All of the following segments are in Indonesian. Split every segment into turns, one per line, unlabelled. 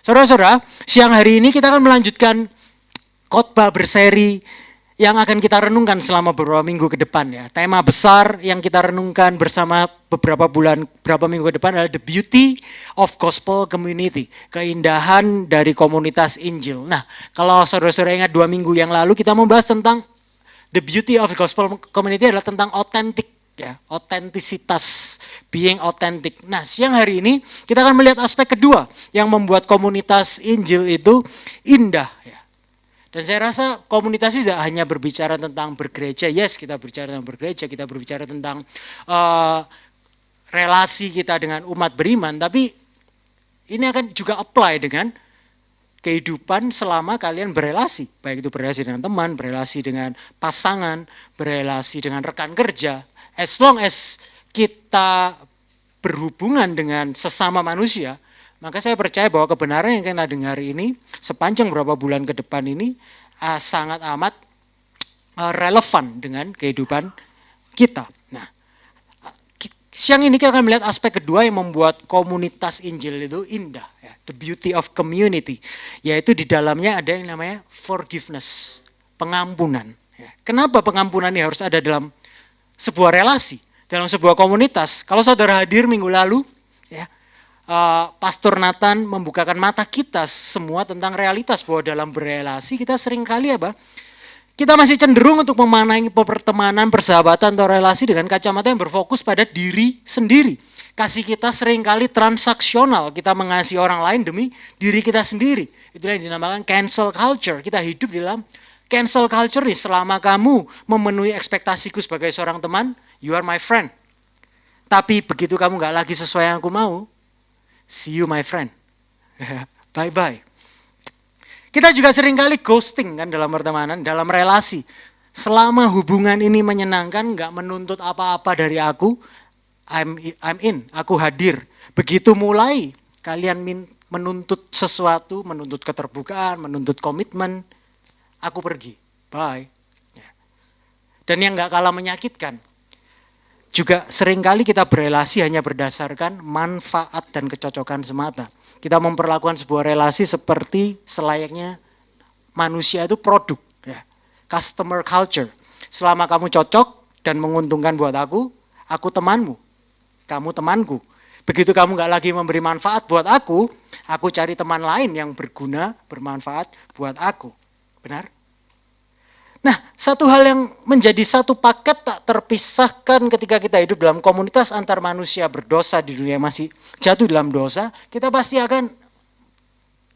Saudara-saudara, siang hari ini kita akan melanjutkan khotbah berseri yang akan kita renungkan selama beberapa minggu ke depan ya. Tema besar yang kita renungkan bersama beberapa minggu ke depan adalah the beauty of gospel community, keindahan dari komunitas Injil. Nah, kalau saudara-saudara ingat 2 minggu yang lalu kita membahas tentang the beauty of gospel community adalah tentang otentik ya, otentisitas, being authentic. Nah, siang hari ini kita akan melihat aspek kedua yang membuat komunitas Injil itu indah ya. Dan saya rasa komunitas tidak hanya berbicara tentang bergereja, yes kita berbicara tentang bergereja, kita berbicara tentang relasi kita dengan umat beriman, tapi ini akan juga apply dengan kehidupan selama kalian berelasi, baik itu berelasi dengan teman, berelasi dengan pasangan, berelasi dengan rekan kerja. As long as kita berhubungan dengan sesama manusia, maka saya percaya bahwa kebenaran yang kita dengar ini sepanjang beberapa bulan ke depan ini sangat amat relevan dengan kehidupan kita. Nah, siang ini kita akan melihat aspek kedua yang membuat komunitas Injil itu indah, ya, the beauty of community, yaitu di dalamnya ada yang namanya forgiveness, pengampunan. Ya. Kenapa pengampunan ini harus ada dalam sebuah relasi, dalam sebuah komunitas? Kalau saudara hadir minggu lalu, ya, Pastor Nathan membukakan mata kita semua tentang realitas bahwa dalam berelasi kita seringkali apa? Kita masih cenderung untuk memaknai pertemanan, persahabatan atau relasi dengan kacamata yang berfokus pada diri sendiri. Kasih kita seringkali transaksional, kita mengasihi orang lain demi diri kita sendiri. Itulah yang dinamakan cancel culture. Kita hidup di dalam cancel culture nih, selama kamu memenuhi ekspektasiku sebagai seorang teman, you are my friend. Tapi begitu kamu gak lagi sesuai yang aku mau, see you my friend. Bye-bye. Kita juga seringkali ghosting kan dalam pertemanan, dalam relasi. Selama hubungan ini menyenangkan, gak menuntut apa-apa dari aku, I'm in, aku hadir. Begitu mulai kalian menuntut sesuatu, menuntut keterbukaan, menuntut komitmen, aku pergi, bye. Dan yang gak kalah menyakitkan, juga seringkali kita berelasi hanya berdasarkan manfaat dan kecocokan semata. Kita memperlakukan sebuah relasi seperti selayaknya manusia itu produk, ya. Customer culture. Selama kamu cocok dan menguntungkan buat aku temanmu, kamu temanku. Begitu kamu gak lagi memberi manfaat buat aku cari teman lain yang berguna, bermanfaat buat aku. Benar? Nah, satu hal yang menjadi satu paket tak terpisahkan ketika kita hidup dalam komunitas antar manusia berdosa di dunia yang masih jatuh dalam dosa, kita pasti akan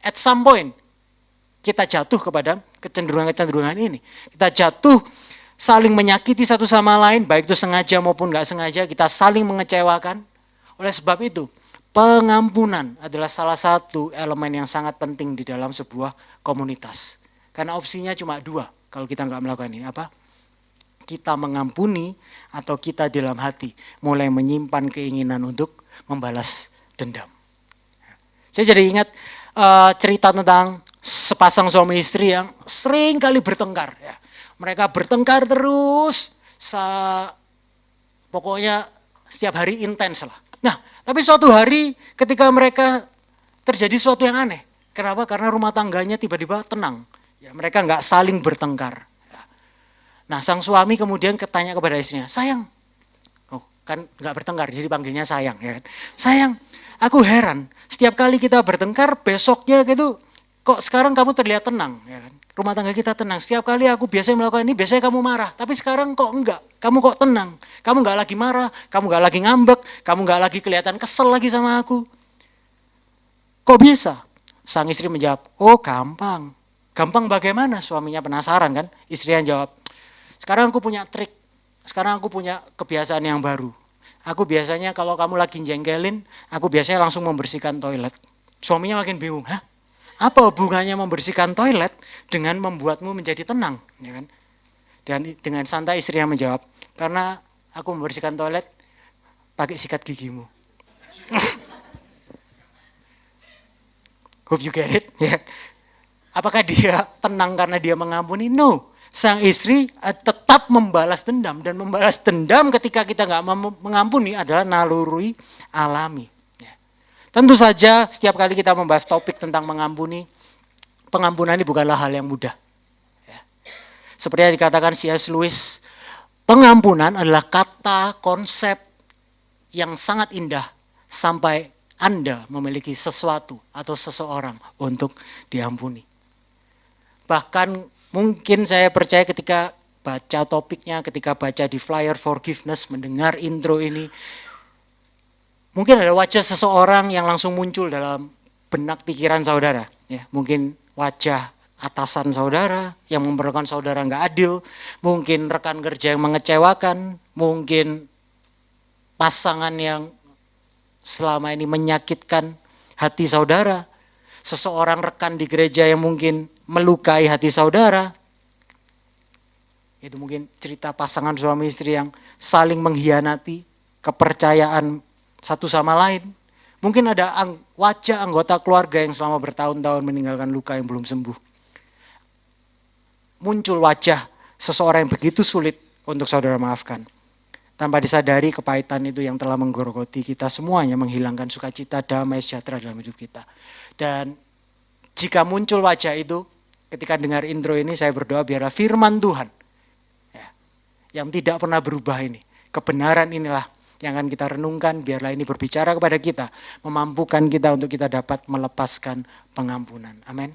at some point kita jatuh kepada kecenderungan-kecenderungan ini. Kita jatuh saling menyakiti satu sama lain, baik itu sengaja maupun gak sengaja, kita saling mengecewakan. Oleh sebab itu, pengampunan adalah salah satu elemen yang sangat penting di dalam sebuah komunitas. Karena opsinya cuma 2. Kalau kita nggak melakukan ini, apa? Kita mengampuni atau kita dalam hati mulai menyimpan keinginan untuk membalas dendam. Saya jadi ingat cerita tentang sepasang suami istri yang sering kali bertengkar. Ya. Mereka bertengkar terus, pokoknya setiap hari intens lah. Nah, tapi suatu hari ketika mereka terjadi sesuatu yang aneh. Kenapa? Karena rumah tangganya tiba-tiba tenang. Ya, mereka nggak saling bertengkar. Ya. Nah, sang suami kemudian tanya kepada istrinya, sayang, oh kan nggak bertengkar, jadi panggilnya sayang, ya kan? Sayang, aku heran, setiap kali kita bertengkar, besoknya gitu, kok sekarang kamu terlihat tenang, ya kan? Rumah tangga kita tenang. Setiap kali aku biasanya melakukan ini, biasanya kamu marah, tapi sekarang kok enggak, kamu kok tenang, kamu nggak lagi marah, kamu nggak lagi ngambek, kamu nggak lagi kelihatan kesel lagi sama aku. Kok bisa? Sang istri menjawab, oh gampang. Gampang bagaimana? Suaminya penasaran kan? Istri yang jawab, sekarang aku punya trik, sekarang aku punya kebiasaan yang baru. Aku biasanya kalau kamu lagi jengkelin, aku biasanya langsung membersihkan toilet. Suaminya makin bingung, hah? Apa hubungannya membersihkan toilet dengan membuatmu menjadi tenang? Ya kan? Dan dengan santai istrinya menjawab, karena aku membersihkan toilet pakai sikat gigimu. Hope you get it. Ya. Apakah dia tenang karena dia mengampuni? No. Sang istri tetap membalas dendam. Dan membalas dendam ketika kita nggak mengampuni adalah naluri alami. Ya. Tentu saja setiap kali kita membahas topik tentang mengampuni, pengampunan ini bukanlah hal yang mudah. Ya. Seperti yang dikatakan C.S. Lewis, pengampunan adalah kata konsep yang sangat indah sampai Anda memiliki sesuatu atau seseorang untuk diampuni. Bahkan mungkin saya percaya ketika baca topiknya, ketika baca di flyer forgiveness, mendengar intro ini, mungkin ada wajah seseorang yang langsung muncul dalam benak pikiran saudara. Ya, mungkin wajah atasan saudara yang memperlakukan saudara nggak adil, mungkin rekan kerja yang mengecewakan, mungkin pasangan yang selama ini menyakitkan hati saudara, seseorang rekan di gereja yang mungkin melukai hati saudara. Itu mungkin cerita pasangan suami istri yang saling mengkhianati kepercayaan satu sama lain. Mungkin ada wajah anggota keluarga yang selama bertahun-tahun meninggalkan luka yang belum sembuh. Muncul wajah seseorang yang begitu sulit untuk saudara maafkan. Tanpa disadari kepahitan itu yang telah menggerogoti kita semuanya, menghilangkan sukacita, damai, sejahtera dalam hidup kita. Dan jika muncul wajah itu, ketika dengar intro ini saya berdoa biarlah firman Tuhan ya, yang tidak pernah berubah ini, kebenaran inilah yang akan kita renungkan, biarlah ini berbicara kepada kita, memampukan kita untuk kita dapat melepaskan pengampunan. Amin.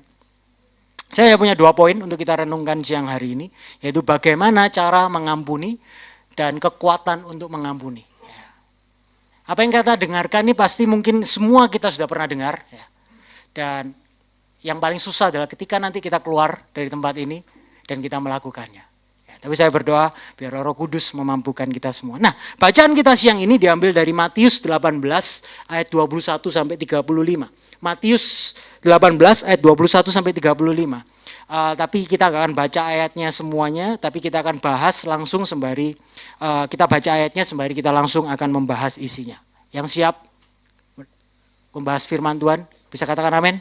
Saya punya 2 poin untuk kita renungkan siang hari ini, yaitu bagaimana cara mengampuni dan kekuatan untuk mengampuni. Apa yang kita dengarkan ini pasti mungkin semua kita sudah pernah dengar. Dan yang paling susah adalah ketika nanti kita keluar dari tempat ini dan kita melakukannya. Tapi saya berdoa biar Roh Kudus memampukan kita semua. Nah, bacaan kita siang ini diambil dari Matius 18 ayat 21 sampai 35. Matius 18 ayat 21 sampai 35. Tapi kita gak akan baca ayatnya semuanya, tapi kita akan bahas langsung sembari kita baca ayatnya sembari kita langsung akan membahas isinya. Yang siap membahas firman Tuhan, bisa katakan amin?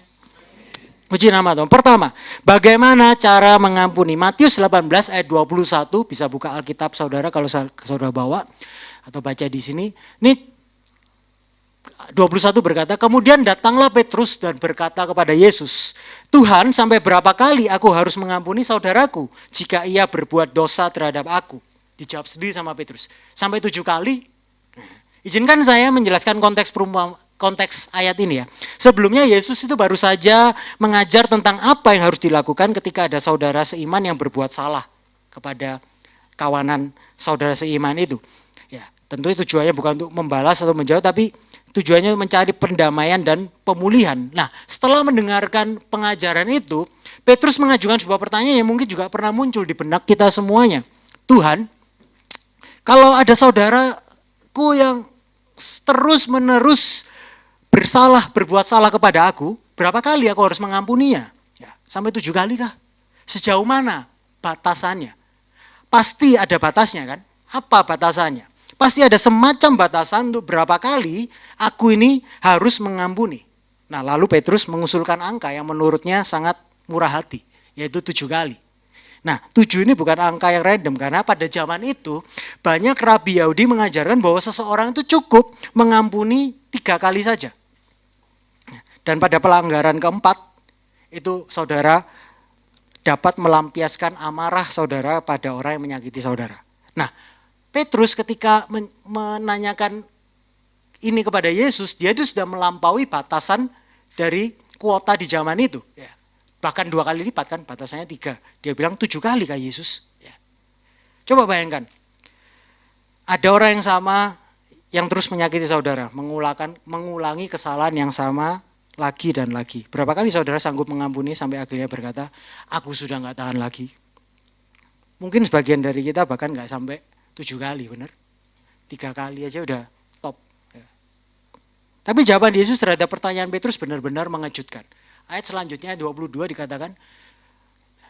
Puji nama Tuhan. Pertama, bagaimana cara mengampuni? Matius 18 ayat 21, bisa buka Alkitab saudara kalau saudara bawa atau baca di sini. Ini 21 berkata, kemudian datanglah Petrus dan berkata kepada Yesus, Tuhan, sampai berapa kali aku harus mengampuni saudaraku jika ia berbuat dosa terhadap aku? Dijawab sendiri sama Petrus, sampai 7 kali. Izinkan saya menjelaskan konteks ayat ini ya. Sebelumnya Yesus itu baru saja mengajar tentang apa yang harus dilakukan ketika ada saudara seiman yang berbuat salah kepada kawanan saudara seiman itu. Ya, tentu tujuannya bukan untuk membalas atau menjauh, tapi tujuannya mencari pendamaian dan pemulihan. Nah, setelah mendengarkan pengajaran itu, Petrus mengajukan sebuah pertanyaan yang mungkin juga pernah muncul di benak kita semuanya. Tuhan, kalau ada saudaraku yang terus-menerus berbuat salah kepada aku, berapa kali aku harus mengampuninya? Ya, sampai 7 kali kah? Sejauh mana batasannya? Pasti ada batasnya kan? Apa batasannya? Pasti ada semacam batasan untuk berapa kali aku ini harus mengampuni. Nah, lalu Petrus mengusulkan angka yang menurutnya sangat murah hati, yaitu 7 kali. Nah, 7 ini bukan angka yang random, karena pada zaman itu banyak rabi Yahudi mengajarkan bahwa seseorang itu cukup mengampuni 3 kali saja. Dan pada pelanggaran keempat, itu saudara dapat melampiaskan amarah saudara pada orang yang menyakiti saudara. Nah, Petrus ketika menanyakan ini kepada Yesus, dia itu sudah melampaui batasan dari kuota di zaman itu. Ya. Bahkan 2 kali lipat kan, batasannya 3. Dia bilang 7 kali kah Yesus? Ya. Coba bayangkan, ada orang yang sama yang terus menyakiti saudara, mengulangi kesalahan yang sama lagi dan lagi. Berapa kali saudara sanggup mengampuni sampai akhirnya berkata, aku sudah gak tahan lagi. Mungkin sebagian dari kita bahkan gak sampai 7 kali, benar? 3 kali aja udah top. Ya. Tapi jawaban Yesus terhadap pertanyaan Petrus benar-benar mengejutkan. Ayat selanjutnya 22 dikatakan,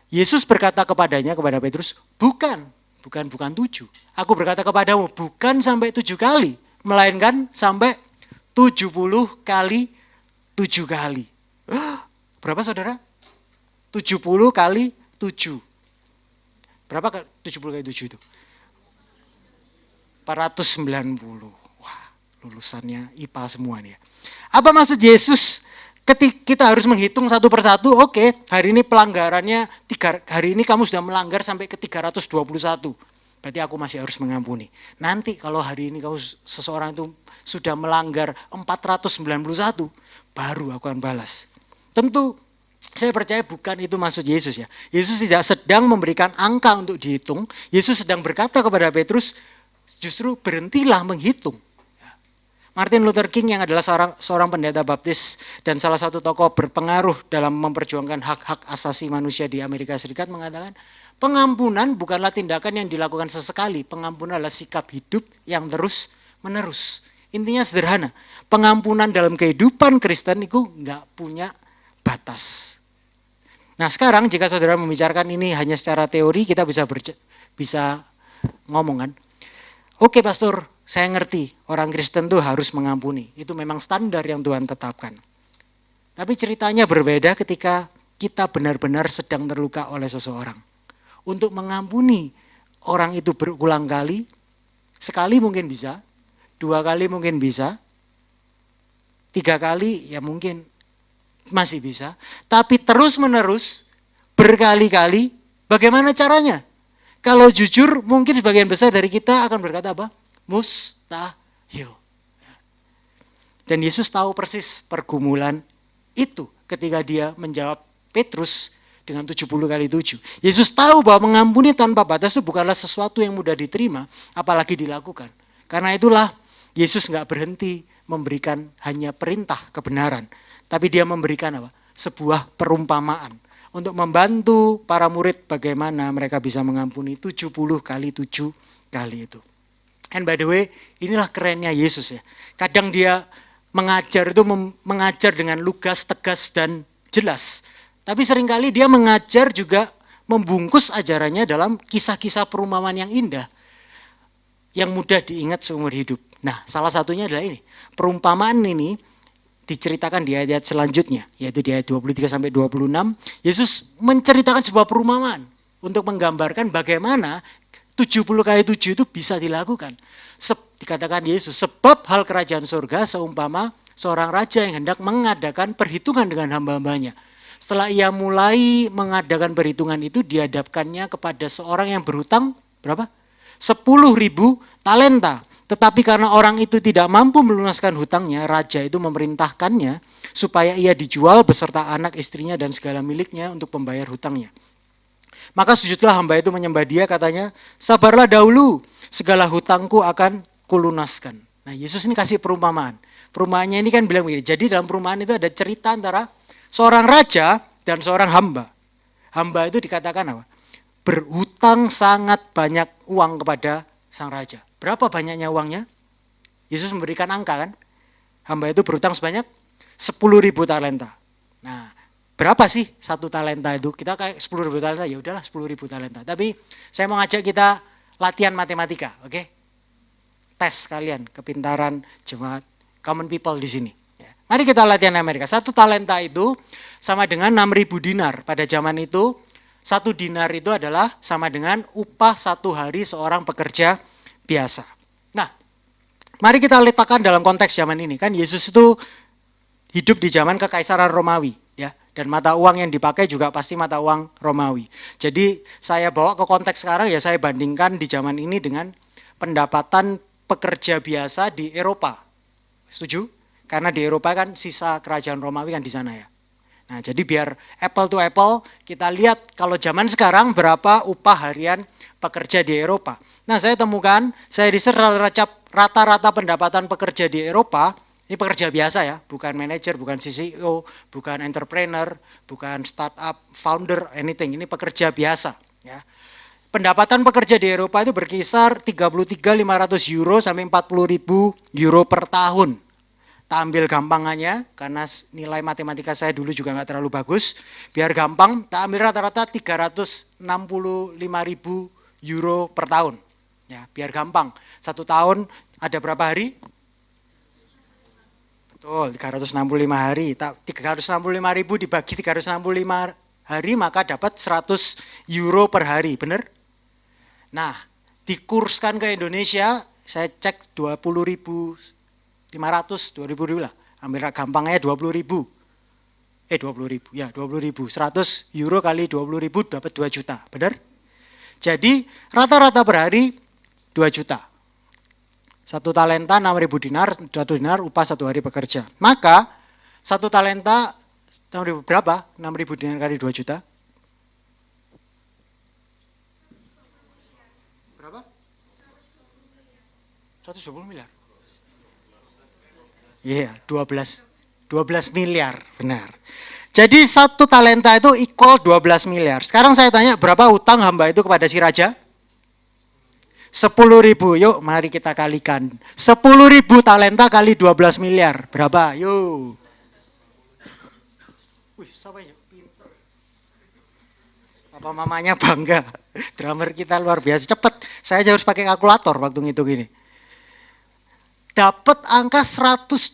Yesus berkata kepada Petrus, bukan 7. Aku berkata kepadamu, bukan sampai 7 kali, melainkan sampai 70 kali 7 kali. Berapa saudara? 70 kali 7. Berapa 70 kali 7 itu? 490. Wah, lulusannya IPA semua nih ya. Apa maksud Yesus ketika kita harus menghitung satu persatu? Oke, hari ini pelanggarannya, hari ini kamu sudah melanggar sampai ke 321. Berarti aku masih harus mengampuni. Nanti kalau hari ini seseorang itu sudah melanggar 491, baru aku akan balas. Tentu saya percaya bukan itu maksud Yesus ya. Yesus tidak sedang memberikan angka untuk dihitung. Yesus sedang berkata kepada Petrus, justru berhentilah menghitung. Martin Luther King yang adalah seorang pendeta baptis dan salah satu tokoh berpengaruh dalam memperjuangkan hak-hak asasi manusia di Amerika Serikat mengatakan, pengampunan bukanlah tindakan yang dilakukan sesekali, pengampunan adalah sikap hidup yang terus menerus. Intinya sederhana, pengampunan dalam kehidupan Kristen itu nggak punya batas. Nah sekarang jika saudara membicarakan ini hanya secara teori, kita bisa ngomong kan, oke pastor, saya ngerti orang Kristen tuh harus mengampuni. Itu memang standar yang Tuhan tetapkan. Tapi ceritanya berbeda ketika kita benar-benar sedang terluka oleh seseorang. Untuk mengampuni orang itu berulang kali, sekali mungkin bisa, 2 kali mungkin bisa, 3 kali ya mungkin masih bisa. Tapi terus-menerus, berkali-kali, bagaimana caranya? Kalau jujur mungkin sebagian besar dari kita akan berkata apa? Mustahil. Dan Yesus tahu persis pergumulan itu ketika dia menjawab Petrus dengan 70 kali 7. Yesus tahu bahwa mengampuni tanpa batas itu bukanlah sesuatu yang mudah diterima, apalagi dilakukan. Karena itulah Yesus nggak berhenti memberikan hanya perintah kebenaran, tapi dia memberikan apa? Sebuah perumpamaan untuk membantu para murid bagaimana mereka bisa mengampuni 70 kali 7 kali itu. And by the way, inilah kerennya Yesus ya. Kadang dia mengajar itu mengajar dengan lugas, tegas, dan jelas. Tapi seringkali dia mengajar juga membungkus ajarannya dalam kisah-kisah perumpamaan yang indah. Yang mudah diingat seumur hidup. Nah, salah satunya adalah ini. Perumpamaan ini diceritakan di ayat selanjutnya, yaitu di ayat 23-26. Yesus menceritakan sebuah perumpamaan untuk menggambarkan bagaimana 70 kali 7 itu bisa dilakukan. Dikatakan Yesus, sebab hal kerajaan surga seumpama seorang raja yang hendak mengadakan perhitungan dengan hamba-hambanya. Setelah ia mulai mengadakan perhitungan itu, dihadapkannya kepada seorang yang berhutang berapa? 10.000 talenta. Tetapi karena orang itu tidak mampu melunaskan hutangnya, raja itu memerintahkannya supaya ia dijual beserta anak istrinya dan segala miliknya untuk membayar hutangnya. Maka sujudlah hamba itu menyembah dia, katanya, sabarlah dahulu, segala hutangku akan kulunaskan. Nah Yesus ini kasih perumpamaan. Perumpamaannya ini kan bilang begini, jadi dalam perumpamaan itu ada cerita antara seorang raja dan seorang hamba. Hamba itu dikatakan apa? Berhutang sangat banyak uang kepada sang raja. Berapa banyaknya uangnya? Yesus memberikan angka kan? Hamba itu berhutang sebanyak 10.000 talenta. Nah, berapa sih 1 talenta itu? Kita kayak 10.000 talenta, ya udahlah 10.000 talenta. Tapi saya mau ngajak kita latihan matematika, oke? Tes kalian kepintaran jemaat common people di sini. Mari kita latihan Amerika. 1 talenta itu sama dengan 6.000 dinar. Pada zaman itu 1 dinar itu adalah sama dengan upah 1 hari seorang pekerja biasa. Nah, mari kita letakkan dalam konteks zaman ini. Kan Yesus itu hidup di zaman Kekaisaran Romawi, ya. Dan mata uang yang dipakai juga pasti mata uang Romawi. Jadi saya bawa ke konteks sekarang, ya saya bandingkan di zaman ini dengan pendapatan pekerja biasa di Eropa. Setuju? Karena di Eropa kan sisa kerajaan Romawi kan di sana ya. Nah, jadi biar apple to apple, kita lihat kalau zaman sekarang berapa upah harian pekerja di Eropa. Nah, saya temukan, saya riset rata-rata pendapatan pekerja di Eropa, ini pekerja biasa ya, bukan manajer, bukan CEO, bukan entrepreneur, bukan startup, founder, anything. Ini pekerja biasa ya. Pendapatan pekerja di Eropa itu berkisar 33.500 euro sampai 40.000 euro per tahun. Tak ambil gampangannya, karena nilai matematika saya dulu juga nggak terlalu bagus. Biar gampang, tak ambil rata-rata 365.000 euro per tahun. Ya, biar gampang. 1 tahun ada berapa hari? Betul, 365 hari. 365.000 dibagi 365 hari, maka dapat 100 euro per hari, benar? Nah, dikurskan ke Indonesia, saya cek 20.000 500, 2000 ribu lah. Ambil gampangnya 20 ribu. 20 ribu, ya 20 ribu. 100 euro kali 20 ribu dapat 2 juta, benar? Jadi rata-rata per hari 2 juta. 1 talenta 6.000 dinar, 1 dinar upah 1 hari bekerja. Maka 1 talenta 6.000 berapa? 6.000 dinar kali 2 juta. Berapa? 120 miliar. Iya, 12 miliar, benar. Jadi 1 talenta itu equal 12 miliar. Sekarang saya tanya, berapa hutang hamba itu kepada si raja? 10 ribu, yuk mari kita kalikan. 10 ribu talenta kali 12 miliar, berapa? Yuk. Wih, siapa ya? Pinter. Papa mamanya bangga. Drummer kita luar biasa, cepet. Saya harus pakai kalkulator waktu ngitung ini. Dapat angka 120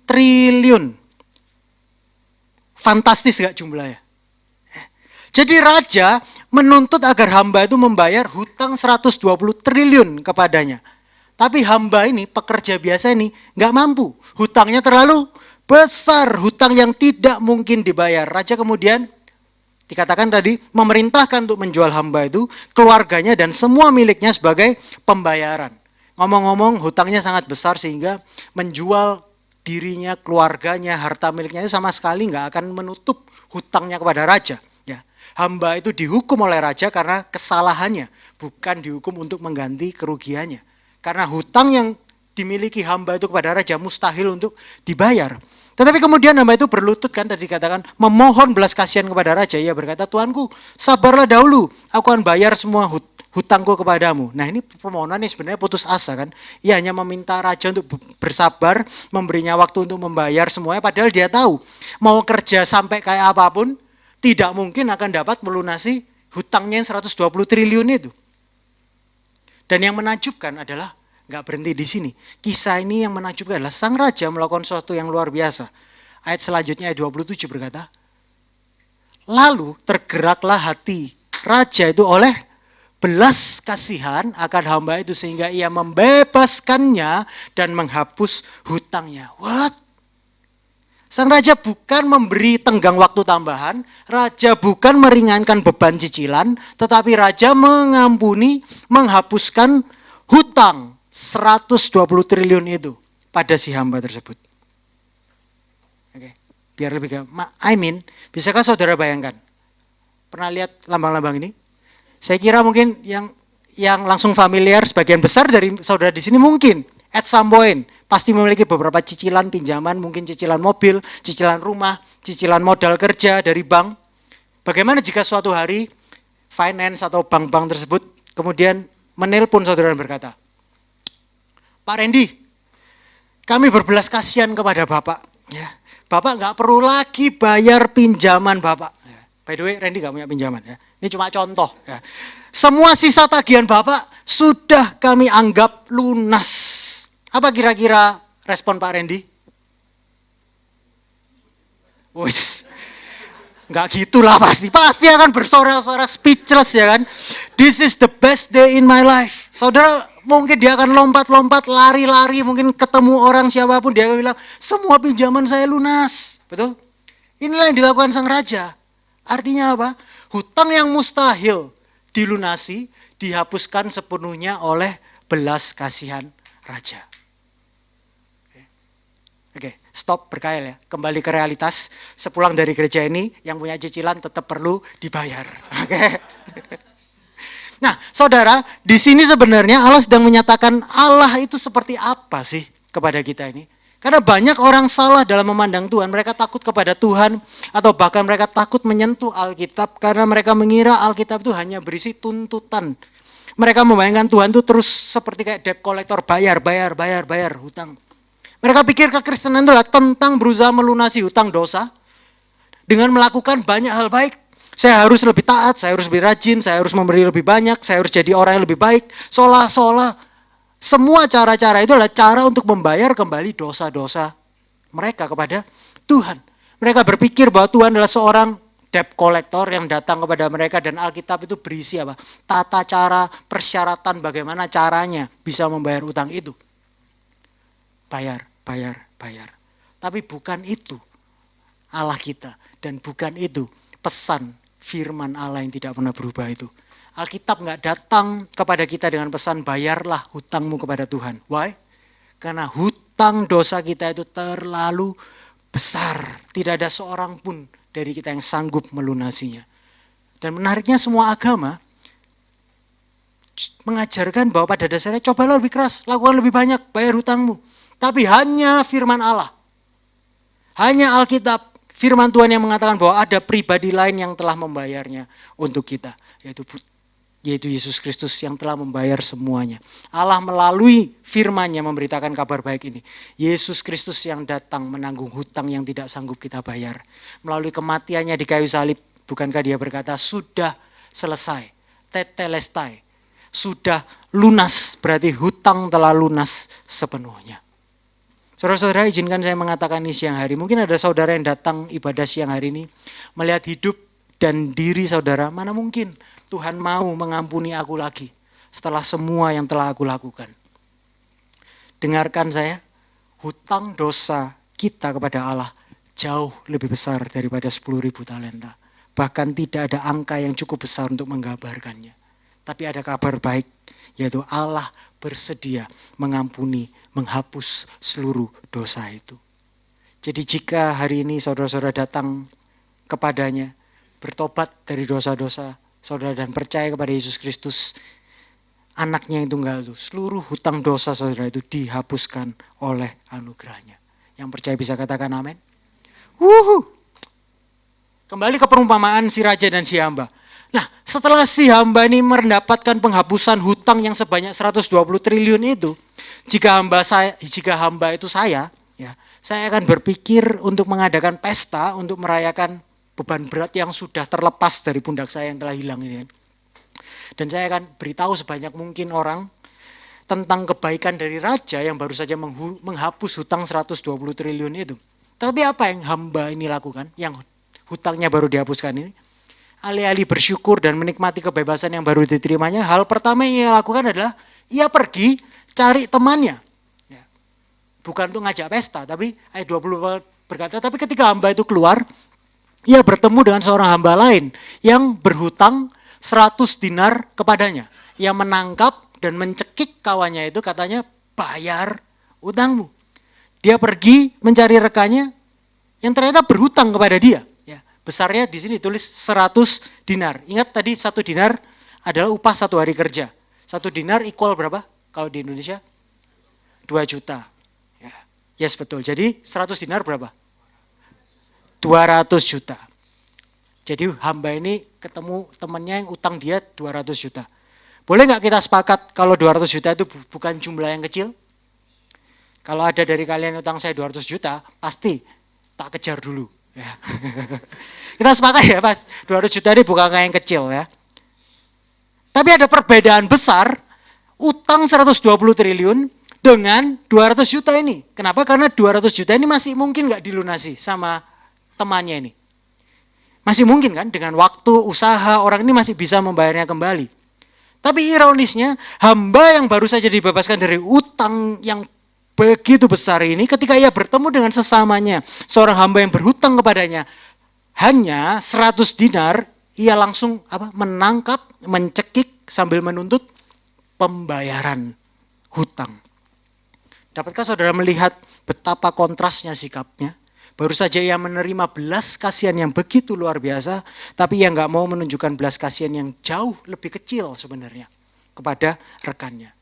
triliun. Fantastis gak jumlahnya? Jadi raja menuntut agar hamba itu membayar hutang 120 triliun kepadanya. Tapi hamba ini, pekerja biasa ini, gak mampu. Hutangnya terlalu besar, hutang yang tidak mungkin dibayar. Raja kemudian, dikatakan tadi, memerintahkan untuk menjual hamba itu, keluarganya dan semua miliknya sebagai pembayaran. Ngomong-ngomong, hutangnya sangat besar sehingga menjual dirinya, keluarganya, harta miliknya itu sama sekali nggak akan menutup hutangnya kepada raja. Ya, hamba itu dihukum oleh raja karena kesalahannya, bukan dihukum untuk mengganti kerugiannya. Karena hutang yang dimiliki hamba itu kepada raja mustahil untuk dibayar. Tetapi kemudian hamba itu berlutut, kan tadi dikatakan memohon belas kasihan kepada raja. Ia berkata, Tuanku, sabarlah dahulu, aku akan bayar semua hutangku kepadamu. Nah, ini permohonan ini sebenarnya putus asa, kan. Ia hanya meminta raja untuk bersabar, memberinya waktu untuk membayar semuanya, padahal dia tahu mau kerja sampai kayak apapun tidak mungkin akan dapat melunasi hutangnya yang 120 triliun itu. Dan yang menakjubkan adalah nggak berhenti di sini. Kisah ini yang menakjubkan adalah sang raja melakukan sesuatu yang luar biasa. Ayat selanjutnya ayat 27 berkata, lalu tergeraklah hati raja itu oleh belas kasihan akan hamba itu sehingga ia membebaskannya dan menghapus hutangnya. What? Sang raja bukan memberi tenggang waktu tambahan, raja bukan meringankan beban cicilan, tetapi raja mengampuni, menghapuskan hutang 120 triliun itu pada si hamba tersebut. Oke, biar lebih gampang. Bisakah saudara bayangkan? Pernah lihat lambang-lambang ini? Saya kira mungkin yang langsung familiar, sebagian besar dari saudara di sini mungkin at some point pasti memiliki beberapa cicilan pinjaman, mungkin cicilan mobil, cicilan rumah, cicilan modal kerja dari bank. Bagaimana jika suatu hari finance atau bank-bank tersebut kemudian menelpon saudara dan berkata, Pak Randy, kami berbelas kasihan kepada Bapak. Ya, Bapak nggak perlu lagi bayar pinjaman Bapak. Ya, by the way, Randy nggak punya pinjaman. Ya. Ini cuma contoh. Ya. Semua sisa tagihan Bapak sudah kami anggap lunas. Apa kira-kira respon Pak Randy? Wis, nggak gitulah pasti. Pasti akan bersorak-sorak, speechless ya kan. This is the best day in my life. Saudara, mungkin dia akan lompat-lompat, lari-lari, mungkin ketemu orang siapapun, dia akan bilang, semua pinjaman saya lunas. Betul? Inilah yang dilakukan sang raja. Artinya apa? Hutang yang mustahil dilunasi, dihapuskan sepenuhnya oleh belas kasihan raja. Oke, stop berkhayal ya. Kembali ke realitas. Sepulang dari gereja ini, yang punya cicilan tetap perlu dibayar. Oke. Nah, saudara, di sini sebenarnya Allah sedang menyatakan Allah itu seperti apa sih kepada kita ini? Karena banyak orang salah dalam memandang Tuhan. Mereka takut kepada Tuhan atau bahkan mereka takut menyentuh Alkitab karena mereka mengira Alkitab itu hanya berisi tuntutan. Mereka membayangkan Tuhan itu terus seperti kayak debt collector, bayar hutang. Mereka pikir kekristenan itu adalah tentang berusaha melunasi hutang dosa dengan melakukan banyak hal baik. Saya harus lebih taat, saya harus lebih rajin, saya harus memberi lebih banyak, saya harus jadi orang yang lebih baik. Seolah-olah semua cara-cara itu adalah cara untuk membayar kembali dosa-dosa mereka kepada Tuhan. Mereka berpikir bahwa Tuhan adalah seorang debt collector yang datang kepada mereka dan Alkitab itu berisi apa? Tata cara, persyaratan bagaimana caranya bisa membayar utang itu. bayar, bayar, bayar. Tapi bukan itu Allah kita. Dan bukan itu pesan firman Allah yang tidak pernah berubah itu. Alkitab nggak datang kepada kita dengan pesan bayarlah hutangmu kepada Tuhan. Why? Karena hutang dosa kita itu terlalu besar. Tidak ada seorang pun dari kita yang sanggup melunasinya. Dan menariknya semua agama mengajarkan bahwa pada dasarnya cobalah lebih keras, lakukan lebih banyak, bayar hutangmu. Tapi hanya firman Allah. Hanya Alkitab, firman Tuhan yang mengatakan bahwa ada pribadi lain yang telah membayarnya untuk kita. Yaitu Yesus Kristus yang telah membayar semuanya. Allah melalui firman-Nya memberitakan kabar baik ini. Yesus Kristus yang datang menanggung hutang yang tidak sanggup kita bayar. Melalui kematiannya di kayu salib, bukankah dia berkata, sudah selesai, tetelestai, sudah lunas, berarti hutang telah lunas sepenuhnya. Saudara-saudara, izinkan saya mengatakan ini siang hari. Mungkin ada saudara yang datang ibadah siang hari ini, melihat hidup dan diri saudara, mana mungkin Tuhan mau mengampuni aku lagi setelah semua yang telah aku lakukan. Dengarkan saya, hutang dosa kita kepada Allah jauh lebih besar daripada 10.000 talenta. Bahkan tidak ada angka yang cukup besar untuk menggambarkannya. Tapi ada kabar baik, yaitu Allah bersedia mengampuni, menghapus seluruh dosa itu. Jadi jika hari ini saudara-saudara datang kepadanya, bertobat dari dosa-dosa saudara dan percaya kepada Yesus Kristus, anaknya yang tunggal itu, seluruh hutang dosa saudara itu dihapuskan oleh anugerahnya. Yang percaya bisa katakan amin. Kembali ke perumpamaan si raja dan si hamba. Nah, setelah si hamba ini mendapatkan penghapusan hutang yang sebanyak 120 triliun itu, jika hamba itu saya akan berpikir untuk mengadakan pesta untuk merayakan beban berat yang sudah terlepas dari pundak saya yang telah hilang ini. Dan saya akan beritahu sebanyak mungkin orang tentang kebaikan dari raja yang baru saja menghapus hutang 120 triliun itu. Tapi apa yang hamba ini lakukan, yang hutangnya baru dihapuskan ini? Alih-alih bersyukur dan menikmati kebebasan yang baru diterimanya, hal pertama yang ia lakukan adalah ia pergi cari temannya. Bukan untuk ngajak pesta, tapi ayat 20 berkata, tapi ketika hamba itu keluar, ia bertemu dengan seorang hamba lain yang berhutang 100 dinar kepadanya. Ia menangkap dan mencekik kawannya itu, katanya bayar utangmu. Dia pergi mencari rekannya yang ternyata berhutang kepada dia. Besarnya di sini tulis 100 dinar. Ingat tadi 1 dinar adalah upah 1 hari kerja. 1 dinar equal berapa kalau di Indonesia? 2 juta. Yes, betul. Jadi 100 dinar berapa? 200 juta. Jadi hamba ini ketemu temannya yang utang dia 200 juta. Boleh nggak kita sepakat kalau 200 juta itu bukan jumlah yang kecil? Kalau ada dari kalian utang saya 200 juta, pasti tak kejar dulu. Ya. Kita sepakat ya, Mas, 200 juta ini bukan angka yang kecil ya. Tapi ada perbedaan besar utang 120 triliun dengan 200 juta ini. Kenapa? Karena 200 juta ini masih mungkin nggak dilunasi sama temannya ini. Masih mungkin kan, dengan waktu, usaha, orang ini masih bisa membayarnya kembali. Tapi ironisnya, hamba yang baru saja dibebaskan dari utang yang begitu besar ini, ketika ia bertemu dengan sesamanya, seorang hamba yang berhutang kepadanya hanya 100 dinar, ia langsung menangkap, mencekik sambil menuntut pembayaran hutang. Dapatkah saudara melihat betapa kontrasnya sikapnya? Baru saja ia menerima belas kasihan yang begitu luar biasa, tapi ia nggak mau menunjukkan belas kasihan yang jauh lebih kecil sebenarnya kepada rekannya.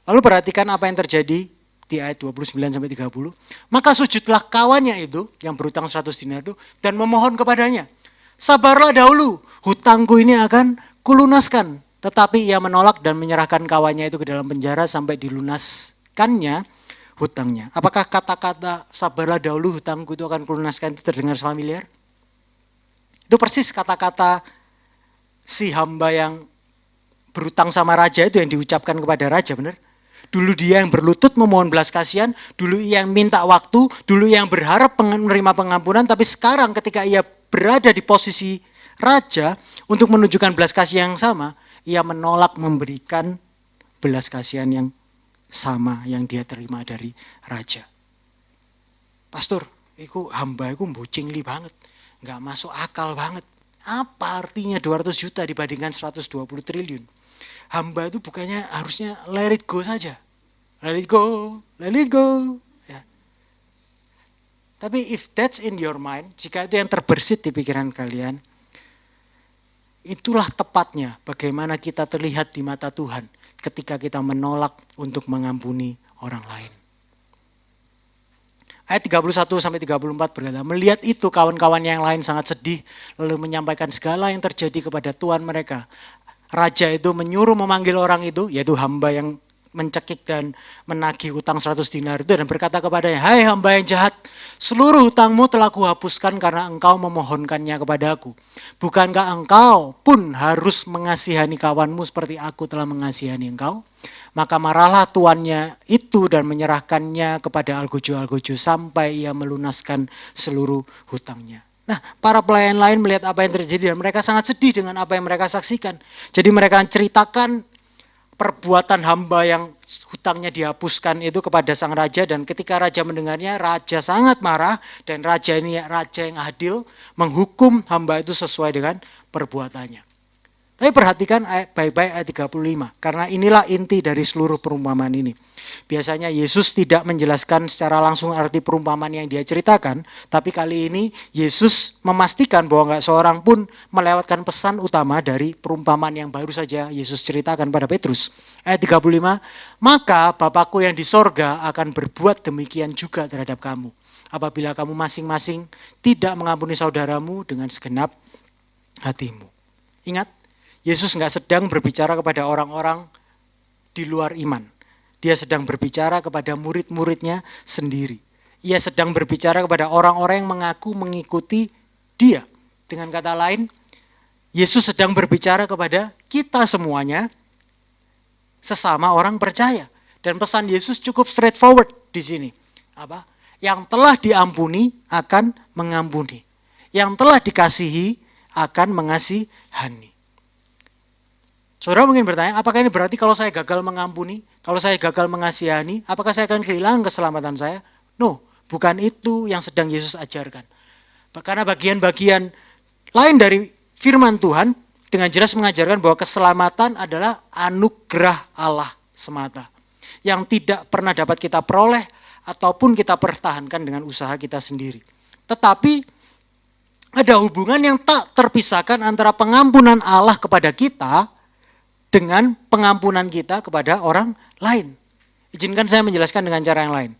Lalu perhatikan apa yang terjadi di ayat 29-30. Maka sujudlah kawannya itu yang berhutang 100 dinar itu dan memohon kepadanya, sabarlah dahulu, hutangku ini akan kulunaskan. Tetapi ia menolak dan menyerahkan kawannya itu ke dalam penjara sampai dilunaskannya hutangnya. Apakah kata-kata sabarlah dahulu, hutangku itu akan kulunaskan itu terdengar familiar? Itu persis kata-kata si hamba yang berhutang sama raja itu yang diucapkan kepada raja, benar? Dulu dia yang berlutut memohon belas kasihan, dulu ia yang minta waktu, dulu ia yang berharap menerima pengampunan, tapi sekarang ketika ia berada di posisi raja untuk menunjukkan belas kasihan yang sama, ia menolak memberikan belas kasihan yang sama yang dia terima dari raja. pastor, hamba iku mbocingli banget, nggak masuk akal banget. Apa artinya 200 juta dibandingkan 120 triliun? Hamba itu bukannya harusnya let it go saja. Let it go, let it go. Ya. Tapi if that's in your mind, jika itu yang terbersit di pikiran kalian, itulah tepatnya bagaimana kita terlihat di mata Tuhan ketika kita menolak untuk mengampuni orang lain. Ayat 31-34 berkata, melihat itu kawan-kawan yang lain sangat sedih, lalu menyampaikan segala yang terjadi kepada tuan mereka. Raja itu menyuruh memanggil orang itu, yaitu hamba yang mencekik dan menagih hutang 100 dinar itu, dan berkata kepadanya, hai hamba yang jahat, seluruh hutangmu telah kuhapuskan karena engkau memohonkannya kepadaku. Bukankah engkau pun harus mengasihani kawanmu seperti aku telah mengasihani engkau? Maka marahlah tuannya itu dan menyerahkannya kepada algojo-algojo sampai ia melunaskan seluruh hutangnya. Nah, para pelayan lain melihat apa yang terjadi dan mereka sangat sedih dengan apa yang mereka saksikan. Jadi mereka ceritakan perbuatan hamba yang hutangnya dihapuskan itu kepada sang raja, dan ketika raja mendengarnya, raja sangat marah, dan raja ini raja yang adil, menghukum hamba itu sesuai dengan perbuatannya. Tapi perhatikan baik-baik ayat 35, karena inilah inti dari seluruh perumpamaan ini. Biasanya Yesus tidak menjelaskan secara langsung arti perumpamaan yang dia ceritakan, tapi kali ini Yesus memastikan bahwa nggak seorang pun melewatkan pesan utama dari perumpamaan yang baru saja Yesus ceritakan pada Petrus. Ayat 35, maka Bapakku yang di sorga akan berbuat demikian juga terhadap kamu, apabila kamu masing-masing tidak mengampuni saudaramu dengan segenap hatimu. Ingat, Yesus nggak sedang berbicara kepada orang-orang di luar iman. Dia sedang berbicara kepada murid-muridnya sendiri. Ia sedang berbicara kepada orang-orang yang mengaku mengikuti dia. Dengan kata lain, Yesus sedang berbicara kepada kita semuanya, sesama orang percaya. Dan pesan Yesus cukup straightforward di sini. Apa? Yang telah diampuni akan mengampuni. Yang telah dikasihi akan mengasihani. Saudara mungkin bertanya, apakah ini berarti kalau saya gagal mengampuni, kalau saya gagal mengasihani, apakah saya akan kehilangan keselamatan saya? No, bukan itu yang sedang Yesus ajarkan. Karena bagian-bagian lain dari firman Tuhan dengan jelas mengajarkan bahwa keselamatan adalah anugerah Allah semata, yang tidak pernah dapat kita peroleh ataupun kita pertahankan dengan usaha kita sendiri. Tetapi ada hubungan yang tak terpisahkan antara pengampunan Allah kepada kita dengan pengampunan kita kepada orang lain. Izinkan saya menjelaskan dengan cara yang lain.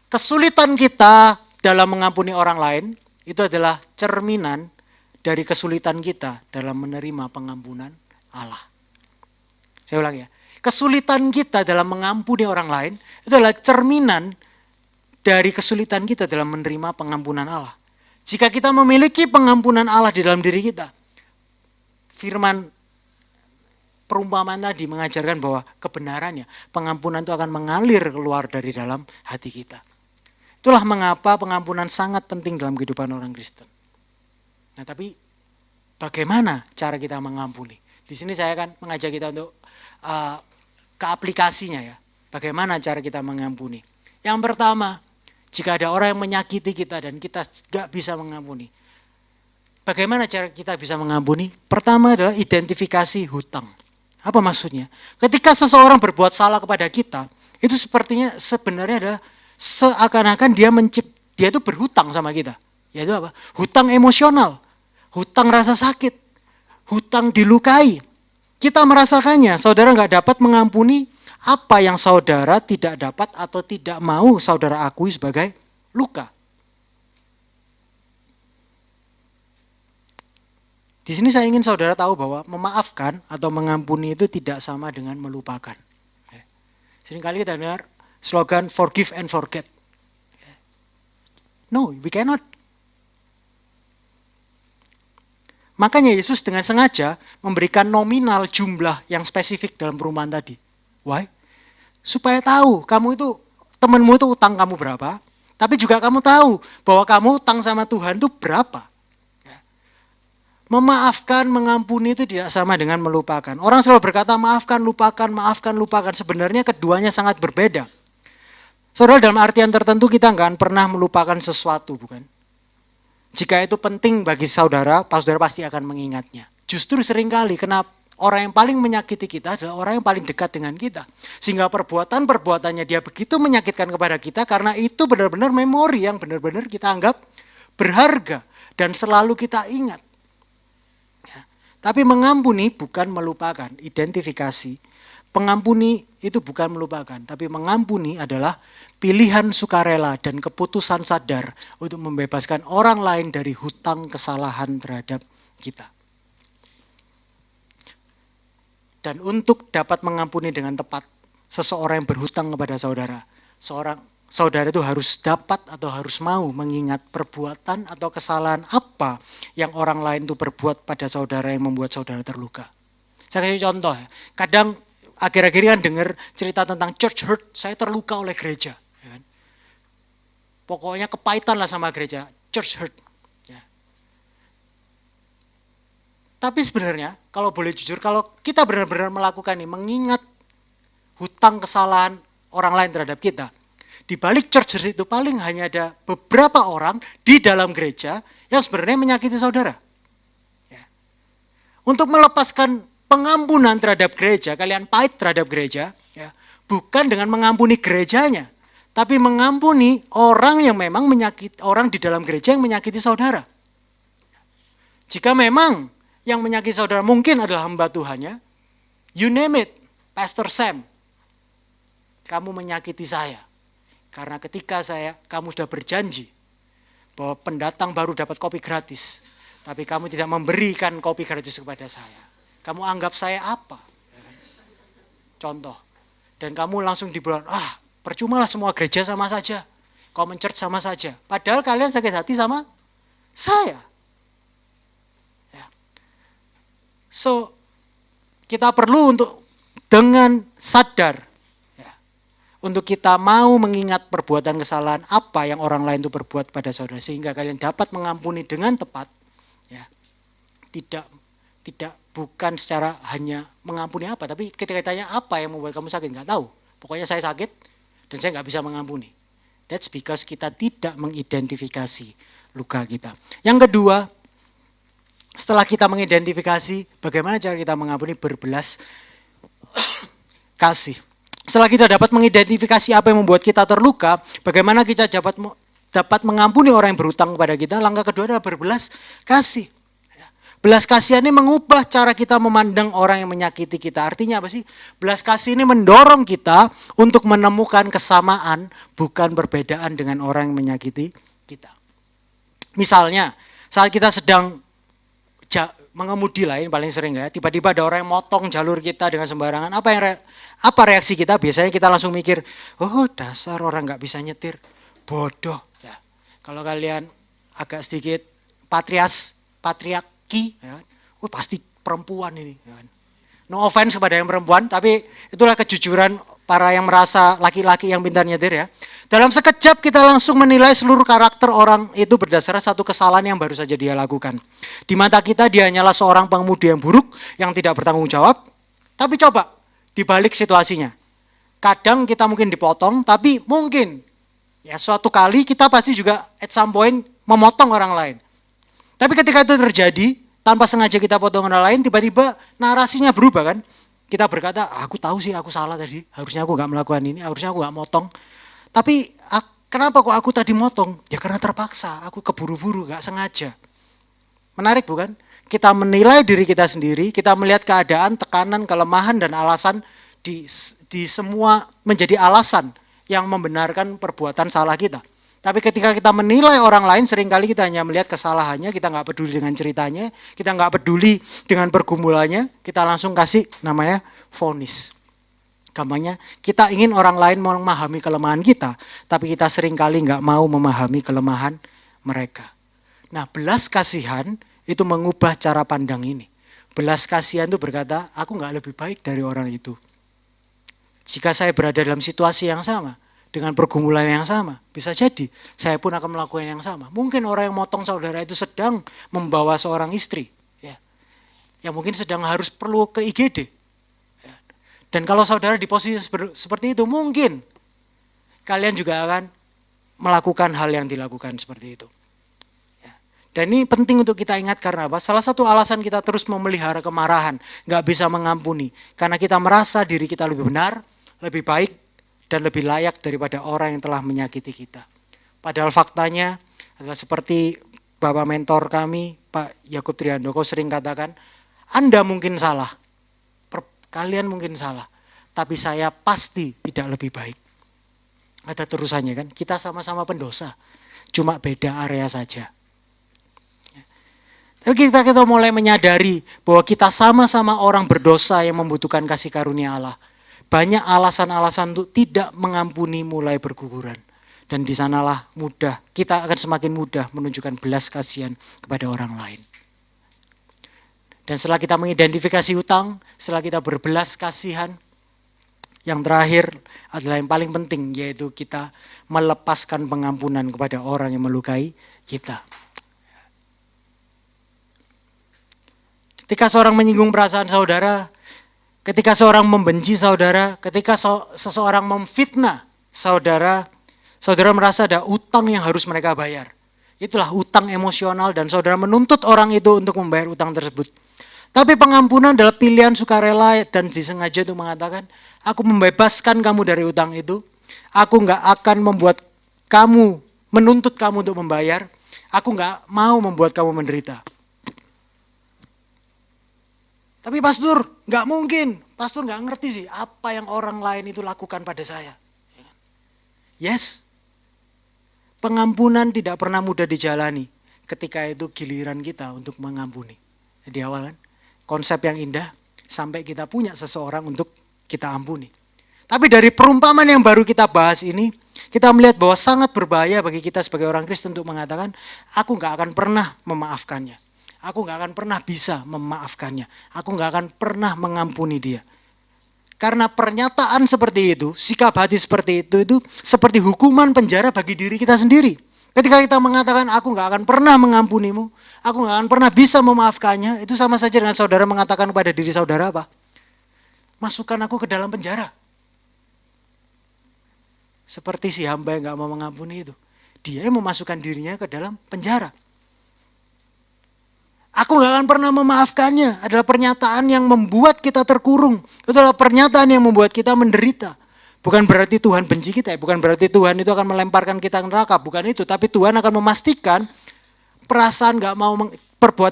Kesulitan kita dalam mengampuni orang lain itu adalah cerminan dari kesulitan kita dalam menerima pengampunan Allah. Saya ulang ya. Kesulitan kita dalam mengampuni orang lain itu adalah cerminan dari kesulitan kita dalam menerima pengampunan Allah. Jika kita memiliki pengampunan Allah di dalam diri kita, firman perumpamaan tadi mengajarkan bahwa kebenarannya, pengampunan itu akan mengalir keluar dari dalam hati kita. Itulah mengapa pengampunan sangat penting dalam kehidupan orang Kristen. Nah, tapi bagaimana cara kita mengampuni? Di sini saya akan mengajak kita untuk ke aplikasinya ya. Bagaimana cara kita mengampuni? Yang pertama, jika ada orang yang menyakiti kita dan kita tidak bisa mengampuni, bagaimana cara kita bisa mengampuni? Pertama adalah identifikasi hutang. Apa maksudnya? Ketika seseorang berbuat salah kepada kita, itu sebenarnya adalah seakan-akan dia itu berhutang sama kita. Yaitu apa? Hutang emosional, hutang rasa sakit, hutang dilukai. Kita merasakannya, saudara nggak dapat mengampuni apa yang saudara tidak dapat atau tidak mau saudara akui sebagai luka. Di sini saya ingin saudara tahu bahwa memaafkan atau mengampuni itu tidak sama dengan melupakan. Seringkali kita dengar slogan forgive and forget. No, we cannot. Makanya Yesus dengan sengaja memberikan nominal jumlah yang spesifik dalam perumpamaan tadi. Why? Supaya tahu temanmu itu utang kamu berapa, tapi juga kamu tahu bahwa kamu utang sama Tuhan itu berapa. Memaafkan, mengampuni itu tidak sama dengan melupakan. Orang selalu berkata maafkan, lupakan, maafkan, lupakan. Sebenarnya keduanya sangat berbeda. Saudara, dalam artian tertentu kita nggak akan pernah melupakan sesuatu, bukan? Jika itu penting bagi saudara pasti akan mengingatnya. Justru seringkali kenapa orang yang paling menyakiti kita adalah orang yang paling dekat dengan kita. Sehingga perbuatan-perbuatannya dia begitu menyakitkan kepada kita karena itu benar-benar memori yang benar-benar kita anggap berharga dan selalu kita ingat. Ya. Tapi mengampuni bukan melupakan, identifikasi. Pengampuni itu bukan melupakan, tapi mengampuni adalah pilihan sukarela dan keputusan sadar untuk membebaskan orang lain dari hutang kesalahan terhadap kita. Dan untuk dapat mengampuni dengan tepat seseorang yang berhutang kepada saudara, saudara itu harus dapat atau harus mau mengingat perbuatan atau kesalahan apa yang orang lain itu berbuat pada saudara yang membuat saudara terluka. Saya kasih contoh ya, kadang akhir-akhir kan dengar cerita tentang church hurt, saya terluka oleh gereja. Ya kan? Pokoknya kepahitan lah sama gereja, church hurt. Ya. Tapi sebenarnya kalau boleh jujur, kalau kita benar-benar melakukan ini, mengingat hutang kesalahan orang lain terhadap kita, di balik church hurt itu paling hanya ada beberapa orang di dalam gereja yang sebenarnya menyakiti saudara. Ya. Untuk melepaskan pengampunan terhadap gereja, kalian pahit terhadap gereja, ya, bukan dengan mengampuni gerejanya, tapi mengampuni orang yang memang menyakiti, orang di dalam gereja yang menyakiti saudara. Jika memang yang menyakiti saudara mungkin adalah hamba Tuhannya, you name it, Pastor Sam, kamu menyakiti saya. Karena ketika kamu sudah berjanji bahwa pendatang baru dapat kopi gratis, tapi kamu tidak memberikan kopi gratis kepada saya. Kamu anggap saya apa? Contoh. Dan kamu langsung dibilang, percumalah semua gereja sama saja. Common church sama saja. Padahal kalian sakit hati sama saya. Ya. So, kita perlu untuk dengan sadar, ya, untuk kita mau mengingat perbuatan kesalahan apa yang orang lain itu berbuat pada saudara. Sehingga kalian dapat mengampuni dengan tepat. Ya. Tidak bukan secara hanya mengampuni apa, tapi ketika ditanya apa yang membuat kamu sakit, nggak tahu. Pokoknya saya sakit dan saya nggak bisa mengampuni. That's because kita tidak mengidentifikasi luka kita. Yang kedua, setelah kita mengidentifikasi bagaimana cara kita mengampuni, berbelas kasih. Setelah kita dapat mengidentifikasi apa yang membuat kita terluka, bagaimana kita dapat mengampuni orang yang berhutang kepada kita, langkah kedua adalah berbelas kasih. Belas kasihan ini mengubah cara kita memandang orang yang menyakiti kita. Artinya apa sih? Belas kasih ini mendorong kita untuk menemukan kesamaan, bukan perbedaan dengan orang yang menyakiti kita. Misalnya, saat kita sedang mengemudi lah, ini paling sering ya, tiba-tiba ada orang yang motong jalur kita dengan sembarangan. Apa reaksi kita? Biasanya kita langsung mikir, oh dasar orang nggak bisa nyetir, bodoh. Ya. Kalau kalian agak sedikit patriarki, ya, pasti perempuan ini. Ya. No offense kepada yang perempuan, tapi itulah kejujuran para yang merasa laki-laki yang pintar nyetir ya. Dalam sekejap kita langsung menilai seluruh karakter orang itu berdasarkan satu kesalahan yang baru saja dia lakukan. Di mata kita dia hanyalah seorang pengemudi yang buruk, yang tidak bertanggung jawab. Tapi coba dibalik situasinya. Kadang kita mungkin dipotong, tapi mungkin ya suatu kali kita pasti juga at some point memotong orang lain. Tapi ketika itu terjadi, tanpa sengaja kita potong orang lain, tiba-tiba narasinya berubah kan. Kita berkata, aku tahu sih aku salah tadi, harusnya aku gak melakukan ini, harusnya aku gak motong. Tapi kenapa kok aku tadi motong? Ya karena terpaksa, aku keburu-buru, gak sengaja. Menarik bukan? Kita menilai diri kita sendiri, kita melihat keadaan, tekanan, kelemahan, dan alasan di semua menjadi alasan yang membenarkan perbuatan salah kita. Tapi ketika kita menilai orang lain, seringkali kita hanya melihat kesalahannya, kita nggak peduli dengan ceritanya, kita nggak peduli dengan pergumulannya, kita langsung kasih namanya vonis. Gampangnya, kita ingin orang lain memahami kelemahan kita, tapi kita seringkali nggak mau memahami kelemahan mereka. Nah, belas kasihan itu mengubah cara pandang ini. Belas kasihan itu berkata, aku nggak lebih baik dari orang itu. Jika saya berada dalam situasi yang sama, dengan pergumulan yang sama, bisa jadi saya pun akan melakukan yang sama. Mungkin orang yang motong saudara itu sedang membawa seorang istri, ya, yang mungkin sedang harus perlu ke IGD. Ya. Dan kalau saudara di posisi seperti itu, mungkin kalian juga akan melakukan hal yang dilakukan seperti itu. Dan ini penting untuk kita ingat karena apa? Salah satu alasan kita terus memelihara kemarahan, gak bisa mengampuni. Karena kita merasa diri kita lebih benar, lebih baik, dan lebih layak daripada orang yang telah menyakiti kita. Padahal faktanya adalah seperti Bapak mentor kami, Pak Yakub Trihandoko sering katakan, Anda mungkin salah, kalian mungkin salah, tapi saya pasti tidak lebih baik. Ada terusannya kan, kita sama-sama pendosa, cuma beda area saja. Tapi kita mulai menyadari bahwa kita sama-sama orang berdosa yang membutuhkan kasih karunia Allah. Banyak alasan-alasan untuk tidak mengampuni mulai berguguran. Dan di sanalah kita akan semakin mudah menunjukkan belas kasihan kepada orang lain. Dan setelah kita mengidentifikasi hutang, setelah kita berbelas kasihan, yang terakhir adalah yang paling penting, yaitu kita melepaskan pengampunan kepada orang yang melukai kita. Ketika seorang menyinggung perasaan saudara, ketika seorang membenci saudara, ketika seseorang memfitnah saudara, saudara merasa ada utang yang harus mereka bayar. Itulah utang emosional dan saudara menuntut orang itu untuk membayar utang tersebut. Tapi pengampunan adalah pilihan sukarela dan disengaja untuk mengatakan, aku membebaskan kamu dari utang itu, aku gak akan menuntut kamu untuk membayar, aku gak mau membuat kamu menderita. Tapi pastor, gak mungkin. Pastor gak ngerti sih apa yang orang lain itu lakukan pada saya. Yes, pengampunan tidak pernah mudah dijalani ketika itu giliran kita untuk mengampuni. Di awal kan, konsep yang indah sampai kita punya seseorang untuk kita ampuni. Tapi dari perumpamaan yang baru kita bahas ini, kita melihat bahwa sangat berbahaya bagi kita sebagai orang Kristen untuk mengatakan, aku gak akan pernah memaafkannya. Aku gak akan pernah bisa memaafkannya. Aku gak akan pernah mengampuni dia. Karena pernyataan seperti itu, sikap hati seperti itu seperti hukuman penjara bagi diri kita sendiri. Ketika kita mengatakan aku gak akan pernah mengampunimu, aku gak akan pernah bisa memaafkannya, itu sama saja dengan saudara mengatakan kepada diri saudara apa? Masukkan aku ke dalam penjara. Seperti si hamba yang gak mau mengampuni itu. Dia yang memasukkan dirinya ke dalam penjara. Aku gak akan pernah memaafkannya adalah pernyataan yang membuat kita terkurung. Itu adalah pernyataan yang membuat kita menderita. Bukan berarti Tuhan benci kita, bukan berarti Tuhan itu akan melemparkan kita ke neraka, bukan itu. Tapi Tuhan akan memastikan perbuatan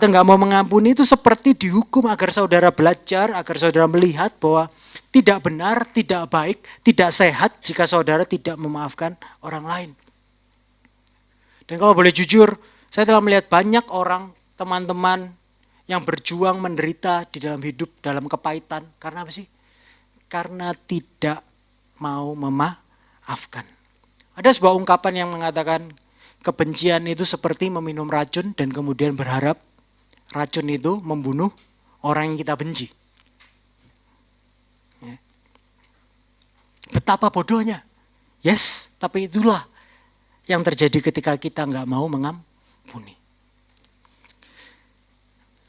gak mau mengampuni itu seperti dihukum agar saudara belajar, agar saudara melihat bahwa tidak benar, tidak baik, tidak sehat jika saudara tidak memaafkan orang lain. Dan kalau boleh jujur, saya telah melihat banyak orang, teman-teman yang berjuang menderita di dalam hidup, dalam kepahitan. Karena apa sih? Karena tidak mau memaafkan. Ada sebuah ungkapan yang mengatakan kebencian itu seperti meminum racun dan kemudian berharap racun itu membunuh orang yang kita benci. Betapa bodohnya. Yes, tapi itulah yang terjadi ketika kita nggak mau mengampuni.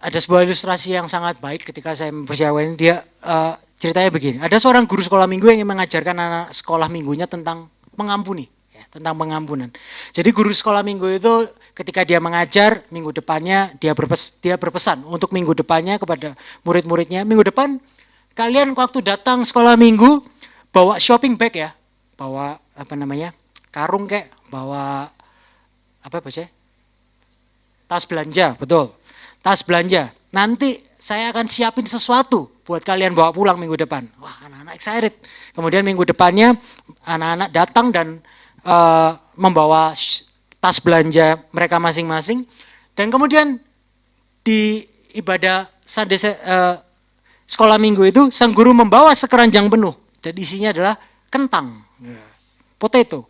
Ada sebuah ilustrasi yang sangat baik ketika saya mempersiapkan dia ceritanya begini. Ada seorang guru sekolah minggu yang ingin mengajarkan anak sekolah minggunya tentang mengampuni, ya, tentang pengampunan. Jadi guru sekolah minggu itu ketika dia mengajar minggu depannya dia berpesan untuk minggu depannya kepada murid-muridnya, minggu depan kalian waktu datang sekolah minggu bawa shopping bag ya, bawa karung kayak, bawa tas belanja, betul. Tas belanja, nanti saya akan siapin sesuatu buat kalian bawa pulang minggu depan. Wah, anak-anak excited. Kemudian minggu depannya anak-anak datang dan membawa tas belanja mereka masing-masing. Dan kemudian di ibadah sekolah minggu itu sang guru membawa sekeranjang penuh. Dan isinya adalah kentang, potato.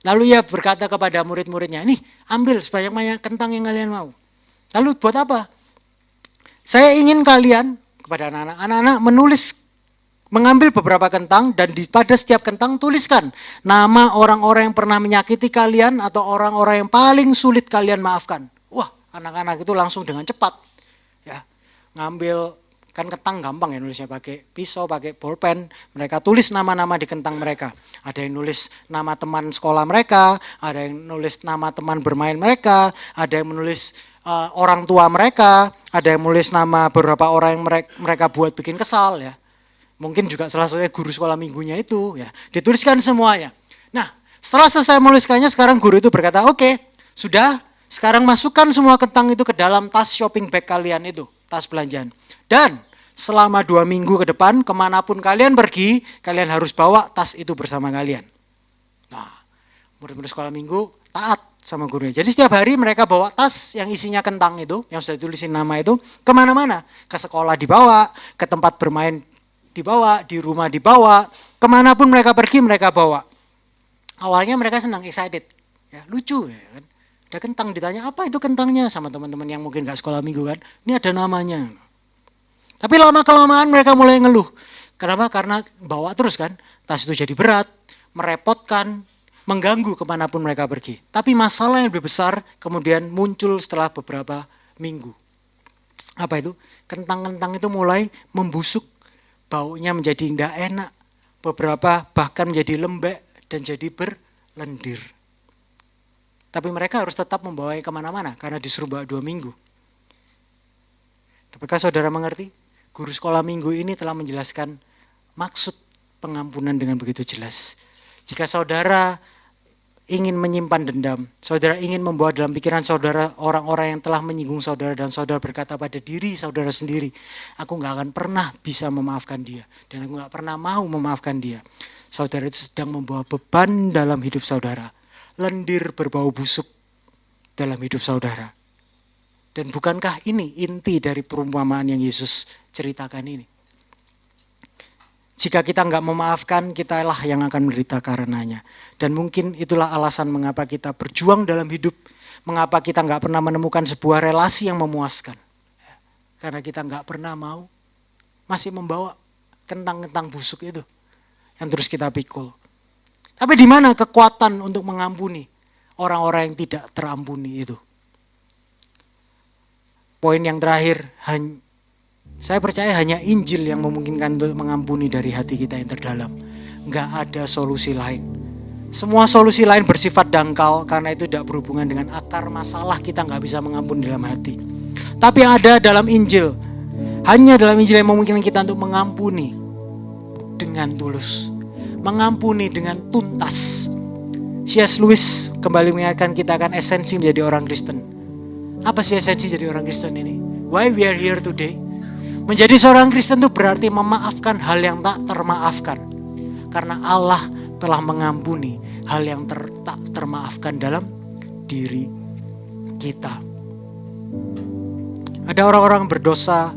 Lalu ia berkata kepada murid-muridnya, nih ambil sebanyak-banyak kentang yang kalian mau. Lalu buat apa? Saya ingin kalian, kepada anak-anak mengambil beberapa kentang dan pada setiap kentang tuliskan nama orang-orang yang pernah menyakiti kalian atau orang-orang yang paling sulit kalian maafkan. Wah, anak-anak itu langsung dengan cepat ya ngambil Kan kentang gampang ya nulisnya, pakai pisau, pakai bolpen. Mereka tulis nama-nama di kentang mereka. Ada yang nulis nama teman sekolah mereka, ada yang nulis nama teman bermain mereka, ada yang menulis orang tua mereka, ada yang menulis nama beberapa orang yang mereka buat bikin kesal ya. Mungkin juga salah satunya guru sekolah minggunya itu ya. Dituliskan semuanya. Nah, setelah selesai menuliskannya, sekarang guru itu berkata, oke, sudah, sekarang masukkan semua kentang itu ke dalam tas shopping bag kalian itu, tas belanjaan. Dan selama 2 minggu ke depan, kemanapun kalian pergi, kalian harus bawa tas itu bersama kalian. Nah, murid-murid sekolah minggu taat sama gurunya. Jadi setiap hari mereka bawa tas yang isinya kentang itu, yang sudah ditulisin nama itu, kemana-mana. Ke sekolah dibawa, ke tempat bermain dibawa, di rumah dibawa, kemanapun mereka pergi mereka bawa. Awalnya mereka senang, excited, ya, lucu ya kan. Ada kentang, ditanya apa itu kentangnya sama teman-teman yang mungkin gak sekolah minggu kan. Ini ada namanya. Tapi lama-kelamaan mereka mulai ngeluh. Kenapa? Karena bawa terus kan. Tas itu jadi berat, merepotkan, mengganggu kemanapun mereka pergi. Tapi masalah yang lebih besar kemudian muncul setelah beberapa minggu. Apa itu? Kentang-kentang itu mulai membusuk, baunya menjadi tidak enak. Beberapa bahkan menjadi lembek dan jadi berlendir. Tapi mereka harus tetap membawanya kemana-mana karena disuruh bawa 2 minggu. Apakah saudara mengerti? Guru sekolah minggu ini telah menjelaskan maksud pengampunan dengan begitu jelas. Jika saudara ingin menyimpan dendam, saudara ingin membawa dalam pikiran saudara orang-orang yang telah menyinggung saudara dan saudara berkata pada diri saudara sendiri, aku gak akan pernah bisa memaafkan dia dan aku gak pernah mau memaafkan dia. Saudara itu sedang membawa beban dalam hidup saudara, lendir berbau busuk dalam hidup saudara. Dan bukankah ini inti dari perumpamaan yang Yesus ceritakan ini? Jika kita enggak memaafkan, kitalah yang akan menderita karenanya. Dan mungkin itulah alasan mengapa kita berjuang dalam hidup, mengapa kita enggak pernah menemukan sebuah relasi yang memuaskan. Karena kita enggak pernah mau, masih membawa kentang-kentang busuk itu yang terus kita pikul. Tapi di mana kekuatan untuk mengampuni orang-orang yang tidak terampuni itu? Poin yang terakhir, saya percaya hanya Injil yang memungkinkan untuk mengampuni dari hati kita yang terdalam. Enggak ada solusi lain. Semua solusi lain bersifat dangkal karena itu tidak berhubungan dengan akar masalah, kita enggak bisa mengampuni dalam hati. Tapi yang ada dalam Injil, hanya dalam Injil yang memungkinkan kita untuk mengampuni dengan tulus. Mengampuni dengan tuntas. C.S. Lewis kembali mengingatkan kita akan esensi menjadi orang Kristen. Apa sih esensi jadi orang Kristen ini? Why we are here today? Menjadi seorang Kristen itu berarti memaafkan hal yang tak termaafkan. Karena Allah telah mengampuni hal yang tak termaafkan dalam diri kita. Ada orang-orang berdosa,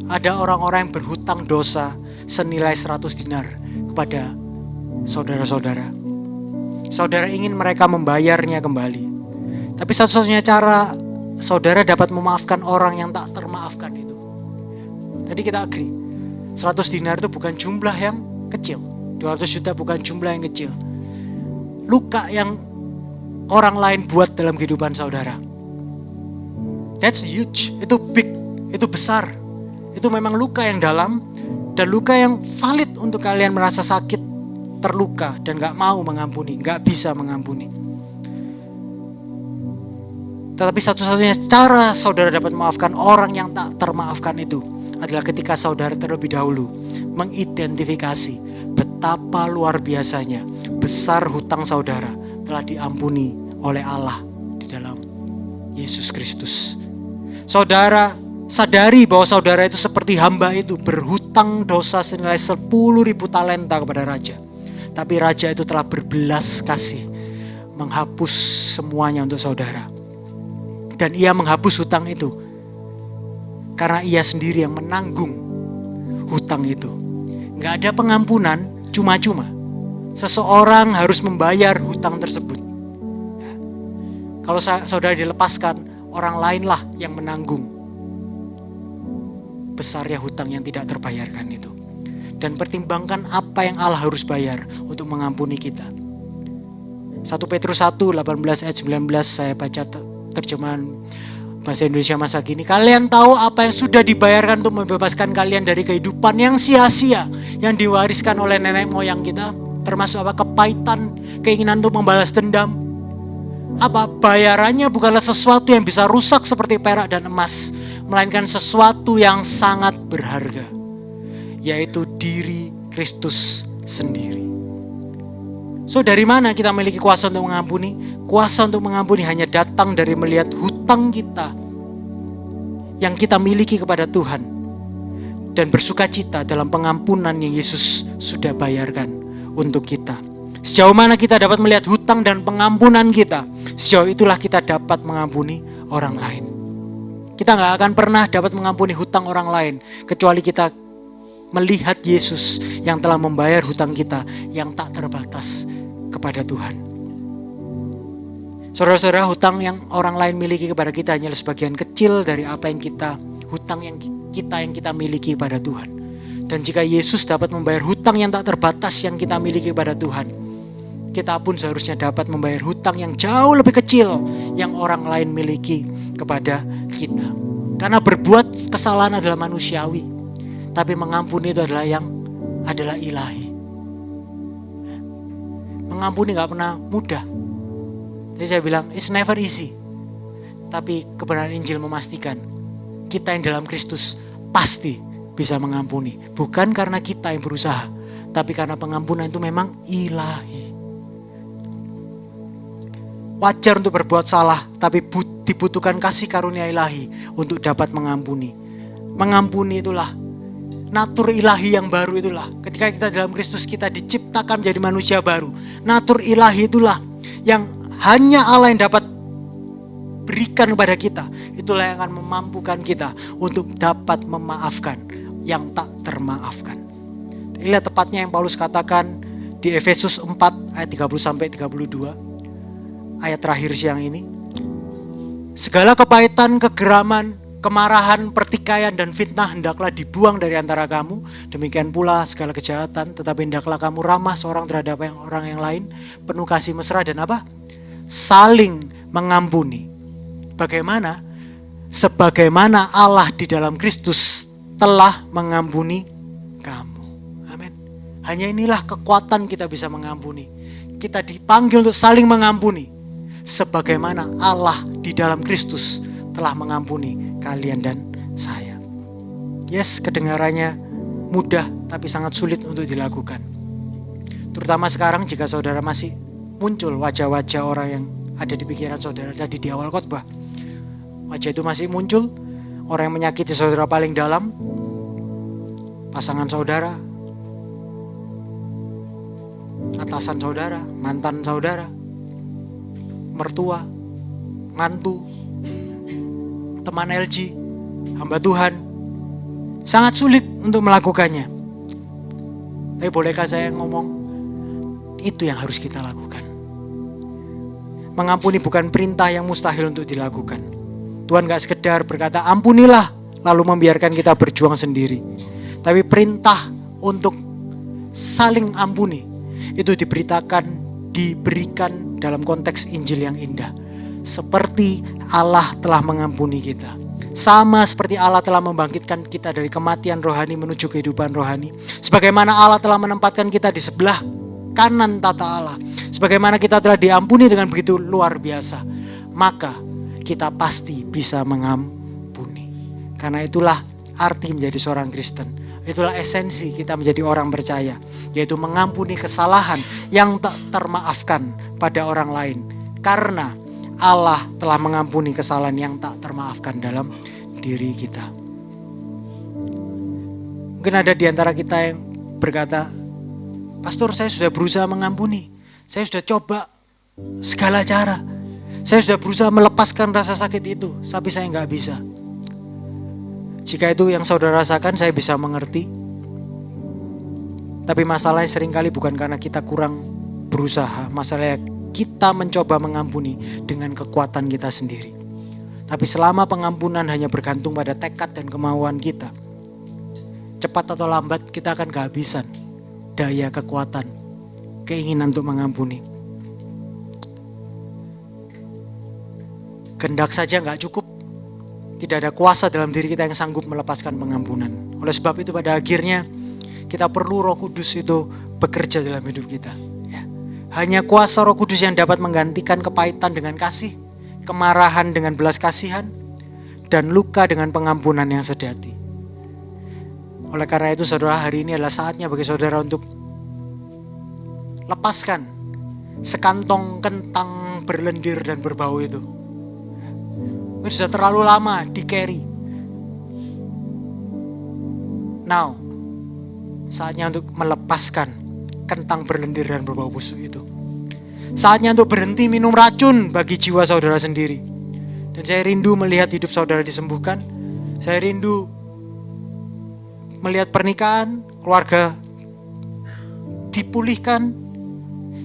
ada orang-orang yang berhutang dosa senilai 100 dinar kepada saudara-saudara. Saudara ingin mereka membayarnya kembali. Tapi satu-satunya cara saudara dapat memaafkan orang yang tak termaafkan itu. Tadi kita agree, 100 dinar itu bukan jumlah yang kecil. 200 juta bukan jumlah yang kecil. Luka yang orang lain buat dalam kehidupan saudara. That's huge, itu big, itu besar. Itu memang luka yang dalam dan luka yang valid untuk kalian merasa sakit, terluka dan gak mau mengampuni, gak bisa mengampuni. Tetapi satu-satunya cara saudara dapat memaafkan orang yang tak termaafkan itu adalah ketika saudara terlebih dahulu mengidentifikasi betapa luar biasanya besar hutang saudara telah diampuni oleh Allah di dalam Yesus Kristus. Saudara sadari bahwa saudara itu seperti hamba itu berhutang dosa senilai 10.000 talenta kepada raja. Tapi raja itu telah berbelas kasih menghapus semuanya untuk saudara. Dan ia menghapus hutang itu karena ia sendiri yang menanggung hutang itu. Gak ada pengampunan cuma-cuma. Seseorang harus membayar hutang tersebut. Kalau saudara dilepaskan, orang lainlah yang menanggung besarnya hutang yang tidak terbayarkan itu. Dan pertimbangkan apa yang Allah harus bayar untuk mengampuni kita. 1 Petrus 1, 18 ayat 19 saya baca terjemahan bahasa Indonesia masa kini, kalian tahu apa yang sudah dibayarkan untuk membebaskan kalian dari kehidupan yang sia-sia yang diwariskan oleh nenek moyang kita, termasuk apa? Kepahitan, keinginan untuk membalas dendam. Apa bayarannya bukanlah sesuatu yang bisa rusak seperti perak dan emas, melainkan sesuatu yang sangat berharga, yaitu diri Kristus sendiri. So, dari mana kita memiliki kuasa untuk mengampuni? Kuasa untuk mengampuni hanya datang dari melihat hutang kita yang kita miliki kepada Tuhan dan bersuka cita dalam pengampunan yang Yesus sudah bayarkan untuk kita. Sejauh mana kita dapat melihat hutang dan pengampunan kita, sejauh itulah kita dapat mengampuni orang lain. Kita gak akan pernah dapat mengampuni hutang orang lain kecuali kita melihat Yesus yang telah membayar hutang kita yang tak terbatas kepada Tuhan. Saudara-saudara, hutang yang orang lain miliki kepada kita hanyalah sebagian kecil dari apa yang hutang yang kita miliki pada Tuhan. Dan jika Yesus dapat membayar hutang yang tak terbatas yang kita miliki pada Tuhan, kita pun seharusnya dapat membayar hutang yang jauh lebih kecil yang orang lain miliki kepada kita. Karena berbuat kesalahan adalah manusiawi, tapi mengampuni itu adalah ilahi. Mengampuni gak pernah mudah. Jadi saya bilang, it's never easy. Tapi kebenaran Injil memastikan kita yang dalam Kristus pasti bisa mengampuni. Bukan karena kita yang berusaha, tapi karena pengampunan itu memang ilahi. Wajar untuk berbuat salah, tapi dibutuhkan kasih karunia ilahi untuk dapat mengampuni. Mengampuni itulah natur ilahi yang baru itulah. Ketika kita dalam Kristus, kita diciptakan menjadi manusia baru. Natur ilahi itulah yang hanya Allah yang dapat berikan kepada kita. Itulah yang akan memampukan kita untuk dapat memaafkan yang tak termaafkan. Inilah tepatnya yang Paulus katakan di Efesus 4 ayat 30-32. Ayat terakhir siang ini. Segala kepahitan, kegeraman, kemarahan, pertikaian, dan fitnah hendaklah dibuang dari antara kamu. Demikian pula segala kejahatan, tetapi hendaklah kamu ramah seorang terhadap orang yang lain, penuh kasih mesra dan apa? Saling mengampuni. Bagaimana? Sebagaimana Allah di dalam Kristus telah mengampuni kamu. Amin. Hanya inilah kekuatan kita bisa mengampuni. Kita dipanggil untuk saling mengampuni. Sebagaimana Allah di dalam Kristus telah mengampuni kalian dan saya. Yes, kedengarannya mudah tapi sangat sulit untuk dilakukan. Terutama sekarang jika saudara masih muncul wajah-wajah orang yang ada di pikiran saudara tadi di awal khotbah. Wajah itu masih muncul, orang yang menyakiti saudara paling dalam, pasangan saudara, atasan saudara, mantan saudara, mertua, mantu, teman LG, hamba Tuhan. Sangat sulit untuk melakukannya. Tapi bolehkah saya ngomong, itu yang harus kita lakukan. Mengampuni bukan perintah yang mustahil untuk dilakukan. Tuhan gak sekedar berkata ampunilah lalu membiarkan kita berjuang sendiri. Tapi perintah untuk saling ampuni itu diberikan dalam konteks Injil yang indah. Seperti Allah telah mengampuni kita. Sama seperti Allah telah membangkitkan kita dari kematian rohani menuju kehidupan rohani. Sebagaimana Allah telah menempatkan kita di sebelah kanan tata Allah. Sebagaimana kita telah diampuni dengan begitu luar biasa. Maka kita pasti bisa mengampuni. Karena itulah arti menjadi seorang Kristen. Itulah esensi kita menjadi orang percaya. Yaitu mengampuni kesalahan yang tak termaafkan pada orang lain. Karena Allah telah mengampuni kesalahan yang tak termaafkan dalam diri kita. Mungkin ada di antara kita yang berkata, Pastor, saya sudah berusaha mengampuni. Saya sudah coba segala cara. Saya sudah berusaha melepaskan rasa sakit itu, tapi saya nggak bisa. Jika itu yang saudara rasakan, saya bisa mengerti. Tapi masalahnya seringkali bukan karena kita kurang berusaha. Masalahnya kita mencoba mengampuni dengan kekuatan kita sendiri. Tapi selama pengampunan hanya bergantung pada tekad dan kemauan kita, cepat atau lambat kita akan kehabisan daya, kekuatan, keinginan untuk mengampuni. Kehendak saja gak cukup. Tidak ada kuasa dalam diri kita yang sanggup melepaskan pengampunan. Oleh sebab itu pada akhirnya kita perlu Roh Kudus itu bekerja dalam hidup kita. Ya. Hanya kuasa Roh Kudus yang dapat menggantikan kepahitan dengan kasih, kemarahan dengan belas kasihan, dan luka dengan pengampunan yang sejati. Oleh karena itu saudara, hari ini adalah saatnya bagi saudara untuk lepaskan sekantong kentang berlendir dan berbau itu. Itu sudah terlalu lama di carry. Now, saatnya untuk melepaskan kentang berlendir dan berbau busuk itu. Saatnya untuk berhenti minum racun bagi jiwa saudara sendiri. Dan saya rindu melihat hidup saudara disembuhkan. Saya rindu melihat pernikahan, keluarga dipulihkan.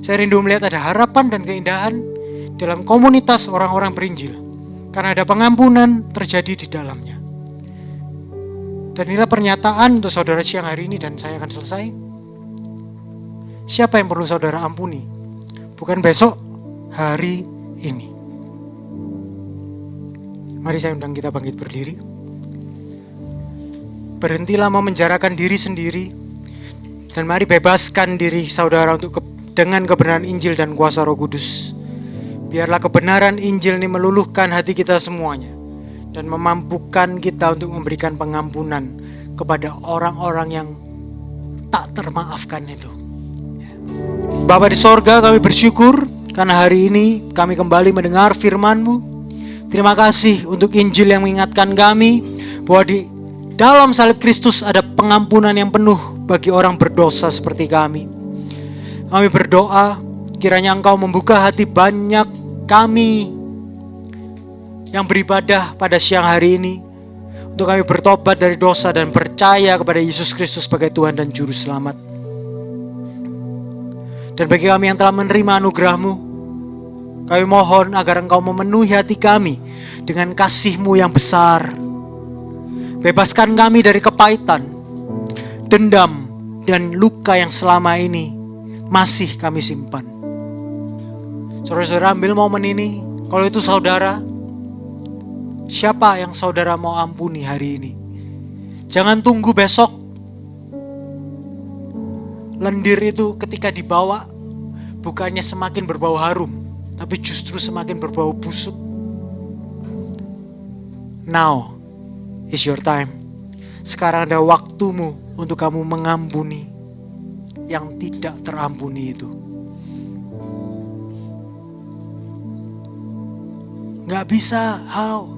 Saya rindu melihat ada harapan dan keindahan dalam komunitas orang-orang berinjil. Karena ada pengampunan terjadi di dalamnya. Dan inilah pernyataan untuk saudara siang hari ini dan saya akan selesai. Siapa yang perlu saudara ampuni? Bukan besok, hari ini. Mari saya undang kita bangkit berdiri. Berhentilah memenjarakan diri sendiri. Dan mari bebaskan diri saudara untuk dengan kebenaran Injil dan kuasa Roh Kudus. Biarlah kebenaran Injil ini meluluhkan hati kita semuanya dan memampukan kita untuk memberikan pengampunan kepada orang-orang yang tak termaafkan itu. Bapa di sorga, kami bersyukur karena hari ini kami kembali mendengar firman-Mu. Terima kasih untuk Injil yang mengingatkan kami bahwa di dalam salib Kristus ada pengampunan yang penuh bagi orang berdosa seperti kami. Kami berdoa kiranya Engkau membuka hati banyak kami yang beribadah pada siang hari ini untuk kami bertobat dari dosa dan percaya kepada Yesus Kristus sebagai Tuhan dan Juru Selamat. Dan bagi kami yang telah menerima anugerah-Mu, kami mohon agar Engkau memenuhi hati kami dengan kasih-Mu yang besar. Bebaskan kami dari kepahitan, dendam, dan luka yang selama ini masih kami simpan. Saudara-saudara, ambil momen ini. Kalau itu saudara, siapa yang saudara mau ampuni hari ini? Jangan tunggu besok. Lendir itu ketika dibawa bukannya semakin berbau harum, tapi justru semakin berbau busuk. Now is your time. Sekarang ada waktumu untuk kamu mengampuni yang tidak terampuni itu. Gak bisa, how?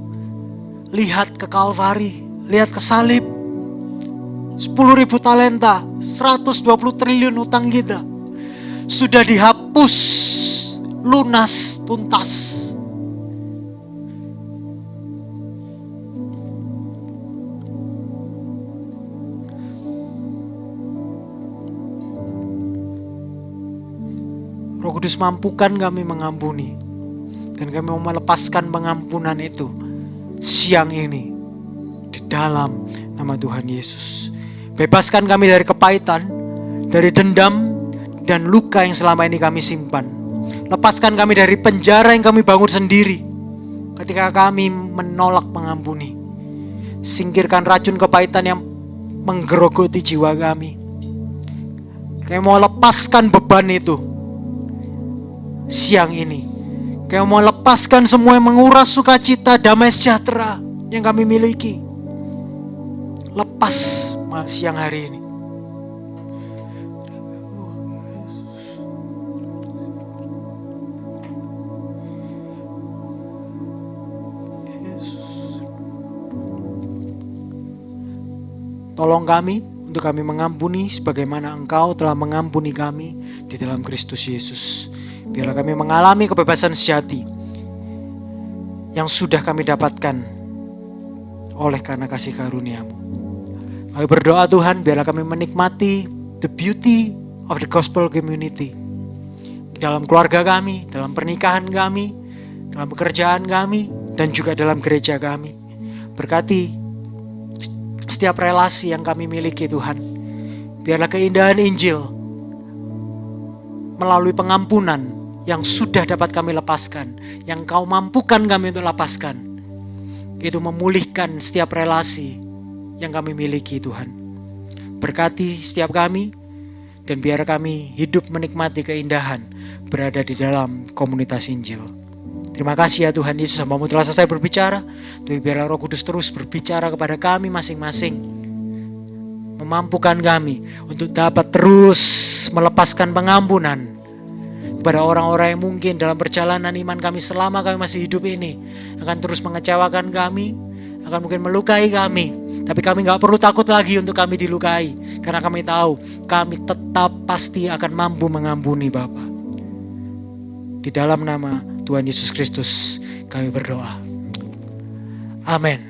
Lihat ke Kalvari, lihat ke salib. 10.000 talenta, 120 triliun utang kita sudah dihapus, lunas, tuntas. Roh Kudus mampukan kami mengampuni. Dan kami mau melepaskan pengampunan itu siang ini di dalam nama Tuhan Yesus. Bebaskan kami dari kepahitan, dari dendam dan luka yang selama ini kami simpan. Lepaskan kami dari penjara yang kami bangun sendiri ketika kami menolak mengampuni. Singkirkan racun kepahitan yang menggerogoti jiwa kami. Kami mau lepaskan beban itu siang ini. Kami mau lepaskan semua yang menguras sukacita, damai sejahtera yang kami miliki. Lepas siang hari ini. Tolong kami untuk kami mengampuni sebagaimana Engkau telah mengampuni kami di dalam Kristus Yesus. Biarlah kami mengalami kebebasan sejati yang sudah kami dapatkan oleh karena kasih karunia-Mu. Kami berdoa Tuhan, biarlah kami menikmati the beauty of the gospel community dalam keluarga kami, dalam pernikahan kami, dalam pekerjaan kami, dan juga dalam gereja kami. Berkati setiap relasi yang kami miliki Tuhan. Biarlah keindahan Injil melalui pengampunan yang sudah dapat kami lepaskan, yang Kau mampukan kami untuk lepaskan, itu memulihkan setiap relasi yang kami miliki Tuhan. Berkati setiap kami, dan biar kami hidup menikmati keindahan berada di dalam komunitas Injil. Terima kasih ya Tuhan Yesus, hambamu telah selesai berbicara. Tuhan biarlah Roh Kudus terus berbicara kepada kami masing-masing, memampukan kami untuk dapat terus melepaskan pengampunan kepada orang-orang yang mungkin dalam perjalanan iman kami selama kami masih hidup ini akan terus mengecewakan kami, akan mungkin melukai kami. Tapi kami gak perlu takut lagi untuk kami dilukai, karena kami tahu kami tetap pasti akan mampu mengampuni Bapa. Di dalam nama Tuhan Yesus Kristus kami berdoa. Amin.